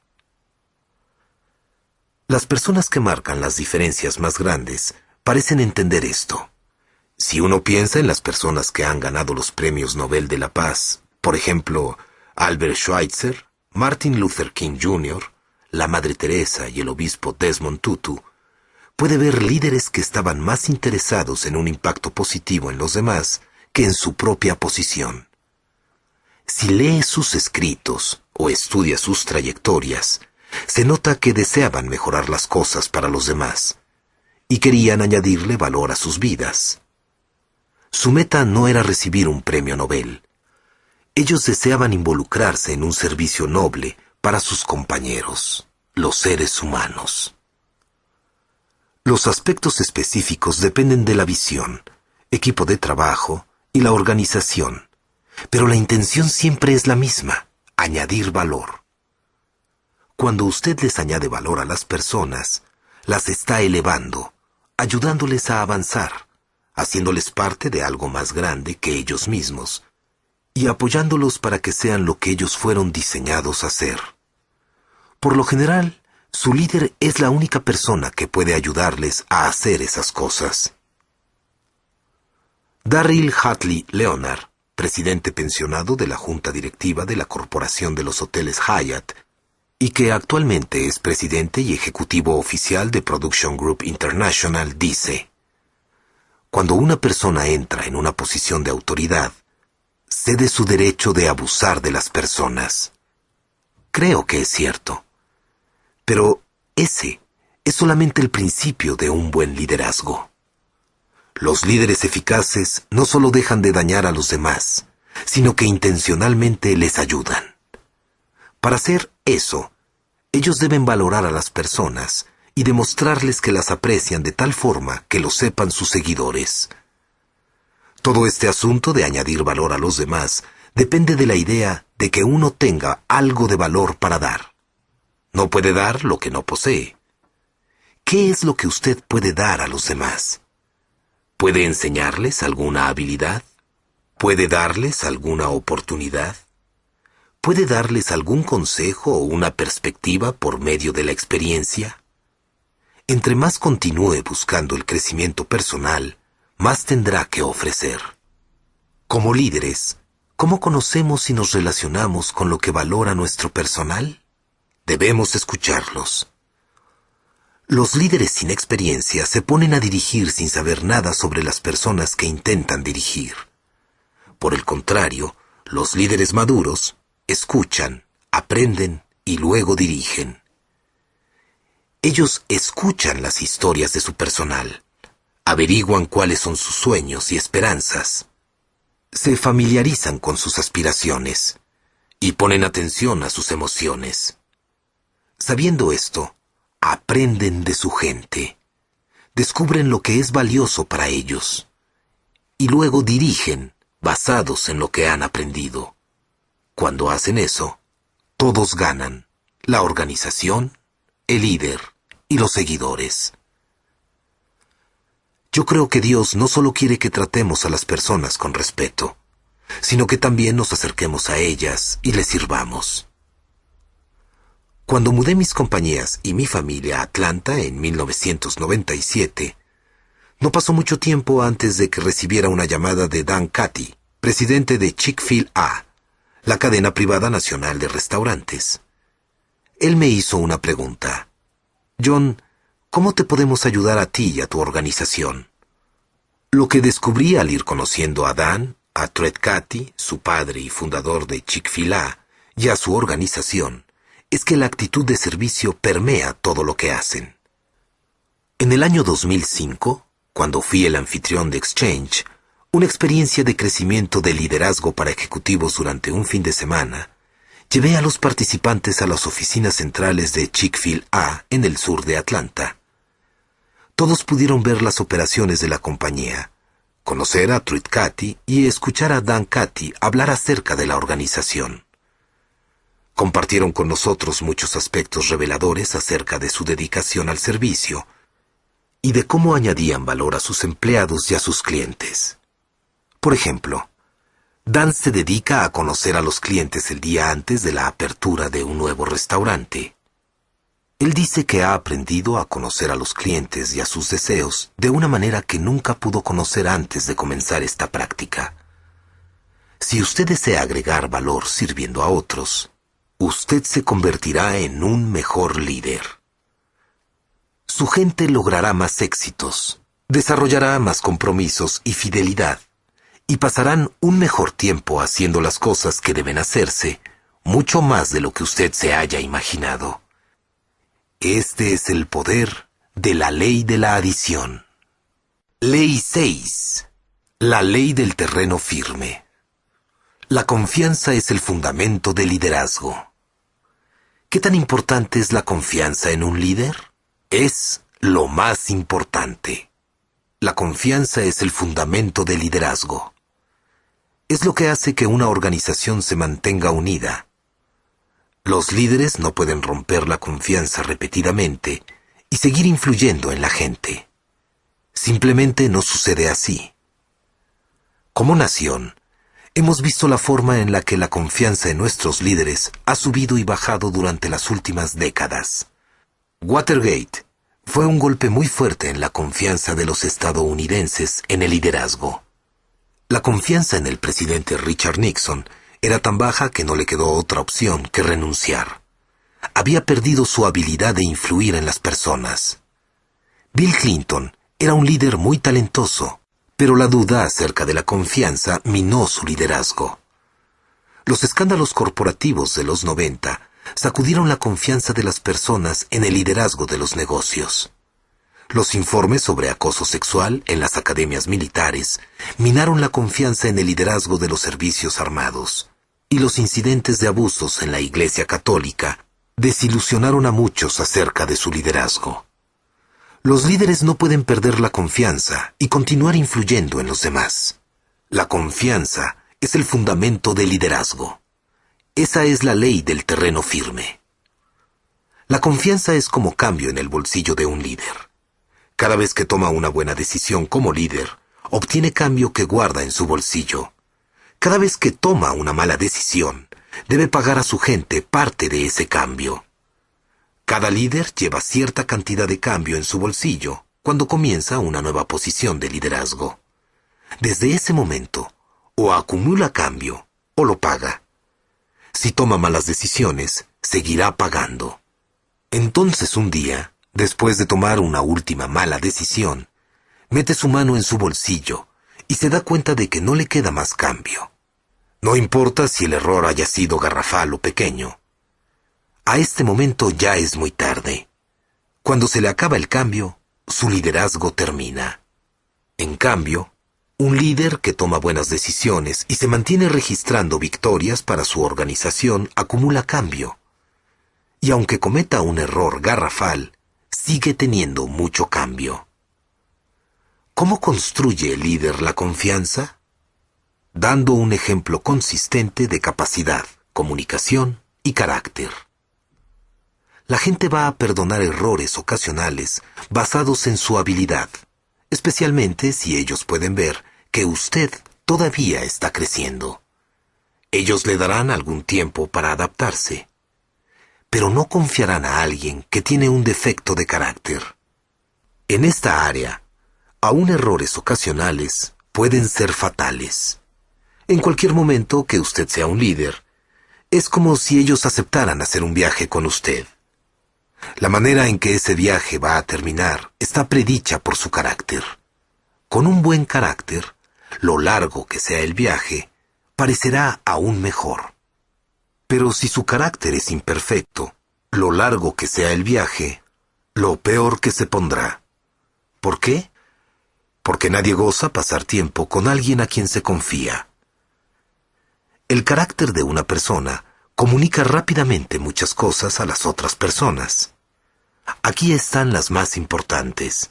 Las personas que marcan las diferencias más grandes parecen entender esto. Si uno piensa en las personas que han ganado los premios Nobel de la Paz, por ejemplo, Albert Schweitzer, Martin Luther King Jr., la Madre Teresa y el obispo Desmond Tutu, puede ver líderes que estaban más interesados en un impacto positivo en los demás que en su propia posición. Si lee sus escritos o estudia sus trayectorias, se nota que deseaban mejorar las cosas para los demás y querían añadirle valor a sus vidas. Su meta no era recibir un premio Nobel. Ellos deseaban involucrarse en un servicio noble para sus compañeros, los seres humanos. Los aspectos específicos dependen de la visión, equipo de trabajo y la organización, pero la intención siempre es la misma: añadir valor. Cuando usted les añade valor a las personas, las está elevando, ayudándoles a avanzar, haciéndoles parte de algo más grande que ellos mismos, y apoyándolos para que sean lo que ellos fueron diseñados a ser. Por lo general, su líder es la única persona que puede ayudarles a hacer esas cosas. Darryl Hatley Leonard, presidente pensionado de la junta directiva de la Corporación de los Hoteles Hyatt, y que actualmente es presidente y ejecutivo oficial de Production Group International, dice: cuando una persona entra en una posición de autoridad, cede su derecho de abusar de las personas. Creo que es cierto. Pero ese es solamente el principio de un buen liderazgo. Los líderes eficaces no solo dejan de dañar a los demás, sino que intencionalmente les ayudan. Para hacer eso, ellos deben valorar a las personas y demostrarles que las aprecian de tal forma que lo sepan sus seguidores. Todo este asunto de añadir valor a los demás depende de la idea de que uno tenga algo de valor para dar. No puede dar lo que no posee. ¿Qué es lo que usted puede dar a los demás? ¿Puede enseñarles alguna habilidad? ¿Puede darles alguna oportunidad? ¿Puede darles algún consejo o una perspectiva por medio de la experiencia? Entre más continúe buscando el crecimiento personal, más tendrá que ofrecer. Como líderes, ¿cómo conocemos y nos relacionamos con lo que valora nuestro personal? Debemos escucharlos. Los líderes sin experiencia se ponen a dirigir sin saber nada sobre las personas que intentan dirigir. Por el contrario, los líderes maduros escuchan, aprenden y luego dirigen. Ellos escuchan las historias de su personal, averiguan cuáles son sus sueños y esperanzas, se familiarizan con sus aspiraciones y ponen atención a sus emociones. Sabiendo esto, aprenden de su gente, descubren lo que es valioso para ellos y luego dirigen basados en lo que han aprendido. Cuando hacen eso, todos ganan: la organización, el líder y los seguidores. Yo creo que Dios no solo quiere que tratemos a las personas con respeto, sino que también nos acerquemos a ellas y les sirvamos. Cuando mudé mis compañías y mi familia a Atlanta en 1997, no pasó mucho tiempo antes de que recibiera una llamada de Dan Cathy, presidente de Chick-fil-A, la cadena privada nacional de restaurantes. Él me hizo una pregunta: John, ¿cómo te podemos ayudar a ti y a tu organización? Lo que descubrí al ir conociendo a Dan, a Truett Cathy, su padre y fundador de Chick-fil-A, y a su organización, es que la actitud de servicio permea todo lo que hacen. En el año 2005, cuando fui el anfitrión de Exchange, una experiencia de crecimiento de liderazgo para ejecutivos durante un fin de semana, llevé a los participantes a las oficinas centrales de Chick-fil-A en el sur de Atlanta. Todos pudieron ver las operaciones de la compañía, conocer a Truett Cathy y escuchar a Dan Cathy hablar acerca de la organización. Compartieron con nosotros muchos aspectos reveladores acerca de su dedicación al servicio y de cómo añadían valor a sus empleados y a sus clientes. Por ejemplo, Dan se dedica a conocer a los clientes el día antes de la apertura de un nuevo restaurante. Él dice que ha aprendido a conocer a los clientes y a sus deseos de una manera que nunca pudo conocer antes de comenzar esta práctica. Si usted desea agregar valor sirviendo a otros, usted se convertirá en un mejor líder. Su gente logrará más éxitos, desarrollará más compromisos y fidelidad, y pasarán un mejor tiempo haciendo las cosas que deben hacerse, mucho más de lo que usted se haya imaginado. Este es el poder de la ley de la adición. Ley 6. La ley del terreno firme. La confianza es el fundamento del liderazgo. ¿Qué tan importante es la confianza en un líder? Es lo más importante. La confianza es el fundamento del liderazgo. Es lo que hace que una organización se mantenga unida. Los líderes no pueden romper la confianza repetidamente y seguir influyendo en la gente. Simplemente no sucede así. Como nación, hemos visto la forma en la que la confianza en nuestros líderes ha subido y bajado durante las últimas décadas. Watergate fue un golpe muy fuerte en la confianza de los estadounidenses en el liderazgo. La confianza en el presidente Richard Nixon era tan baja que no le quedó otra opción que renunciar. Había perdido su habilidad de influir en las personas. Bill Clinton era un líder muy talentoso, pero la duda acerca de la confianza minó su liderazgo. Los escándalos corporativos de los 90 sacudieron la confianza de las personas en el liderazgo de los negocios. Los informes sobre acoso sexual en las academias militares minaron la confianza en el liderazgo de los servicios armados, y los incidentes de abusos en la Iglesia Católica desilusionaron a muchos acerca de su liderazgo. Los líderes no pueden perder la confianza y continuar influyendo en los demás. La confianza es el fundamento del liderazgo. Esa es la ley del terreno firme. La confianza es como cambio en el bolsillo de un líder. Cada vez que toma una buena decisión como líder, obtiene cambio que guarda en su bolsillo. Cada vez que toma una mala decisión, debe pagar a su gente parte de ese cambio. Cada líder lleva cierta cantidad de cambio en su bolsillo cuando comienza una nueva posición de liderazgo. Desde ese momento, o acumula cambio o lo paga. Si toma malas decisiones, seguirá pagando. Entonces un día, después de tomar una última mala decisión, mete su mano en su bolsillo y se da cuenta de que no le queda más cambio. No importa si el error haya sido garrafal o pequeño. A este momento ya es muy tarde. Cuando se le acaba el cambio, su liderazgo termina. En cambio, un líder que toma buenas decisiones y se mantiene registrando victorias para su organización acumula cambio. Y aunque cometa un error garrafal, sigue teniendo mucho cambio. ¿Cómo construye el líder la confianza? Dando un ejemplo consistente de capacidad, comunicación y carácter. La gente va a perdonar errores ocasionales basados en su habilidad, especialmente si ellos pueden ver que usted todavía está creciendo. Ellos le darán algún tiempo para adaptarse, pero no confiarán a alguien que tiene un defecto de carácter. En esta área, aún errores ocasionales pueden ser fatales. En cualquier momento que usted sea un líder, es como si ellos aceptaran hacer un viaje con usted. La manera en que ese viaje va a terminar está predicha por su carácter. Con un buen carácter, lo largo que sea el viaje, parecerá aún mejor. Pero si su carácter es imperfecto, lo largo que sea el viaje, lo peor que se pondrá. ¿Por qué? Porque nadie goza pasar tiempo con alguien a quien se confía. El carácter de una persona comunica rápidamente muchas cosas a las otras personas. Aquí están las más importantes.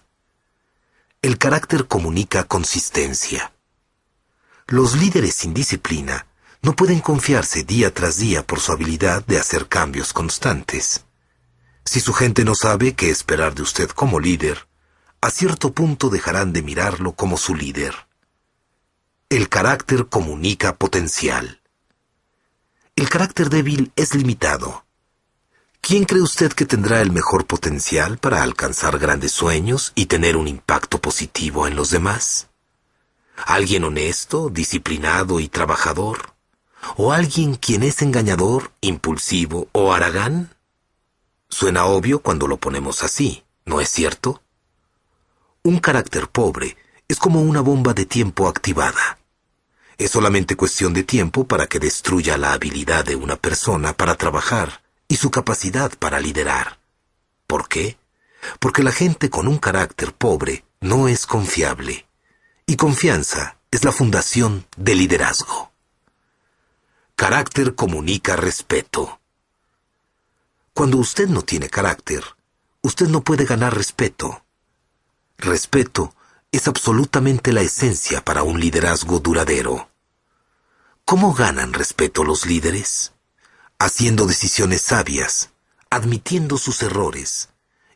El carácter comunica consistencia. Los líderes sin disciplina no pueden confiarse día tras día por su habilidad de hacer cambios constantes. Si su gente no sabe qué esperar de usted como líder, a cierto punto dejarán de mirarlo como su líder. El carácter comunica potencial. El carácter débil es limitado. ¿Quién cree usted que tendrá el mejor potencial para alcanzar grandes sueños y tener un impacto positivo en los demás? ¿Alguien honesto, disciplinado y trabajador? ¿O alguien quien es engañador, impulsivo o haragán? Suena obvio cuando lo ponemos así, ¿no es cierto? Un carácter pobre es como una bomba de tiempo activada. Es solamente cuestión de tiempo para que destruya la habilidad de una persona para trabajar y su capacidad para liderar. ¿Por qué? Porque la gente con un carácter pobre no es confiable. Y confianza es la fundación del liderazgo. Carácter comunica respeto. Cuando usted no tiene carácter, usted no puede ganar respeto. Respeto es absolutamente la esencia para un liderazgo duradero. ¿Cómo ganan respeto los líderes? Haciendo decisiones sabias, admitiendo sus errores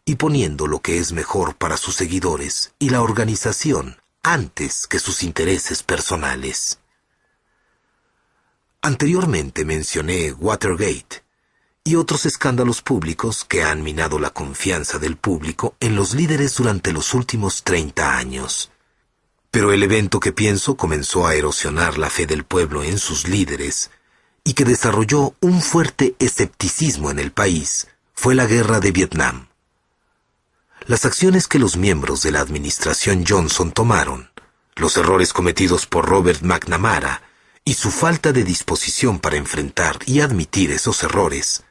y poniendo lo que es mejor para sus seguidores y la organización antes que sus intereses personales. Anteriormente mencioné Watergate y otros escándalos públicos que han minado la confianza del público en los líderes durante los últimos 30 años. Pero el evento que pienso comenzó a erosionar la fe del pueblo en sus líderes y que desarrolló un fuerte escepticismo en el país fue la guerra de Vietnam. Las acciones que los miembros de la administración Johnson tomaron, los errores cometidos por Robert McNamara y su falta de disposición para enfrentar y admitir esos errores,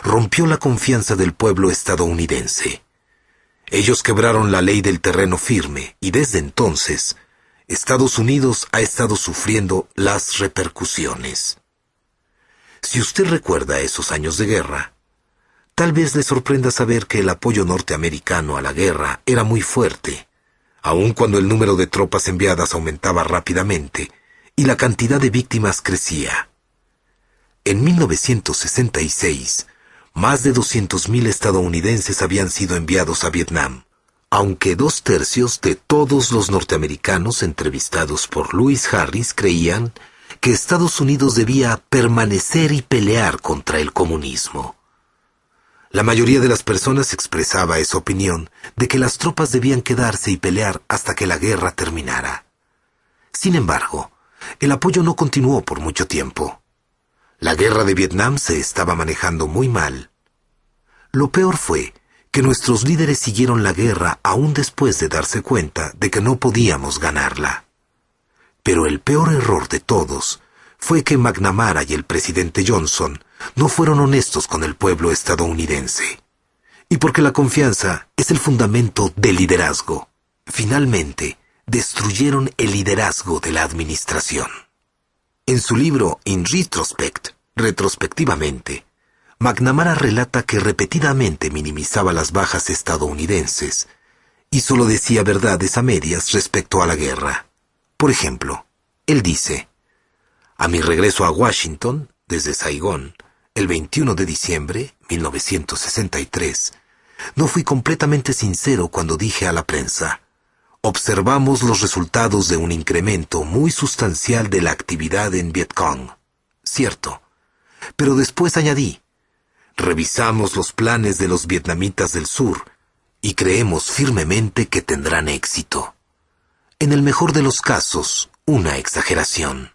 rompió la confianza del pueblo estadounidense. Ellos quebraron la ley del terreno firme y desde entonces, Estados Unidos ha estado sufriendo las repercusiones. Si usted recuerda esos años de guerra, tal vez le sorprenda saber que el apoyo norteamericano a la guerra era muy fuerte, aun cuando el número de tropas enviadas aumentaba rápidamente y la cantidad de víctimas crecía. En 1966, más de 200,000 estadounidenses habían sido enviados a Vietnam, aunque 2/3 de todos los norteamericanos entrevistados por Louis Harris creían que Estados Unidos debía permanecer y pelear contra el comunismo. La mayoría de las personas expresaba esa opinión de que las tropas debían quedarse y pelear hasta que la guerra terminara. Sin embargo, el apoyo no continuó por mucho tiempo. La guerra de Vietnam se estaba manejando muy mal. Lo peor fue que nuestros líderes siguieron la guerra aún después de darse cuenta de que no podíamos ganarla. Pero el peor error de todos fue que McNamara y el presidente Johnson no fueron honestos con el pueblo estadounidense. Y porque la confianza es el fundamento del liderazgo, finalmente destruyeron el liderazgo de la administración. En su libro In Retrospect, retrospectivamente, McNamara relata que repetidamente minimizaba las bajas estadounidenses y solo decía verdades a medias respecto a la guerra. Por ejemplo, él dice: "A mi regreso a Washington, desde Saigón, el 21 de diciembre de 1963, no fui completamente sincero cuando dije a la prensa: observamos los resultados de un incremento muy sustancial de la actividad en Vietcong. Cierto. Pero después añadí: revisamos los planes de los vietnamitas del sur y creemos firmemente que tendrán éxito. En el mejor de los casos, una exageración.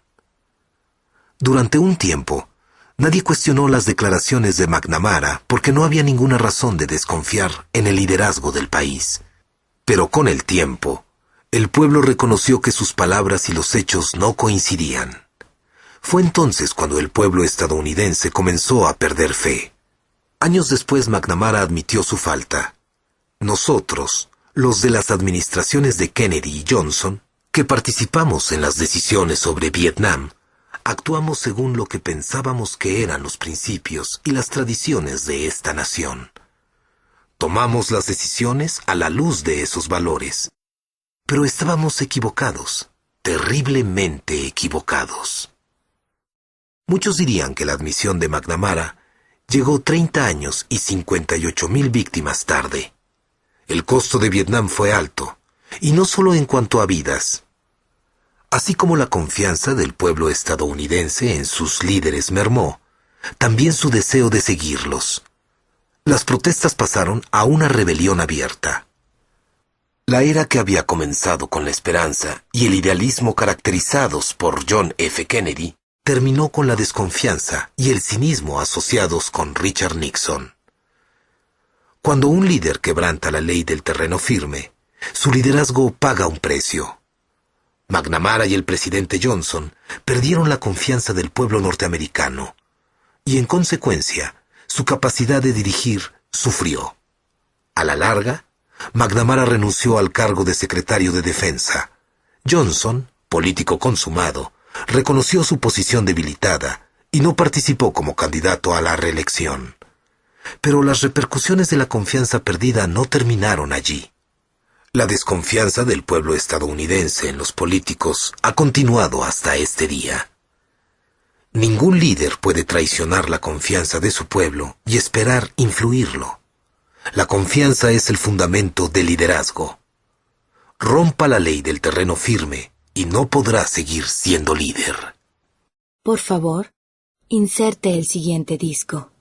Durante un tiempo, nadie cuestionó las declaraciones de McNamara porque no había ninguna razón de desconfiar en el liderazgo del país. Pero con el tiempo, el pueblo reconoció que sus palabras y los hechos no coincidían. Fue entonces cuando el pueblo estadounidense comenzó a perder fe. Años después, McNamara admitió su falta. Nosotros, los de las administraciones de Kennedy y Johnson, que participamos en las decisiones sobre Vietnam, actuamos según lo que pensábamos que eran los principios y las tradiciones de esta nación. Tomamos las decisiones a la luz de esos valores. Pero estábamos equivocados, terriblemente equivocados. Muchos dirían que la admisión de McNamara llegó 30 años y 58,000 víctimas tarde. El costo de Vietnam fue alto, y no solo en cuanto a vidas. Así como la confianza del pueblo estadounidense en sus líderes mermó, también su deseo de seguirlos. Las protestas pasaron a una rebelión abierta. La era que había comenzado con la esperanza y el idealismo caracterizados por John F. Kennedy terminó con la desconfianza y el cinismo asociados con Richard Nixon. Cuando un líder quebranta la ley del terreno firme, su liderazgo paga un precio. McNamara y el presidente Johnson perdieron la confianza del pueblo norteamericano y, en consecuencia, su capacidad de dirigir sufrió. A la larga, McNamara renunció al cargo de secretario de Defensa. Johnson, político consumado, reconoció su posición debilitada y no participó como candidato a la reelección. Pero las repercusiones de la confianza perdida no terminaron allí. La desconfianza del pueblo estadounidense en los políticos ha continuado hasta este día. Ningún líder puede traicionar la confianza de su pueblo y esperar influirlo. La confianza es el fundamento del liderazgo. Rompa la ley del terreno firme y no podrá seguir siendo líder. Por favor, inserte el siguiente disco.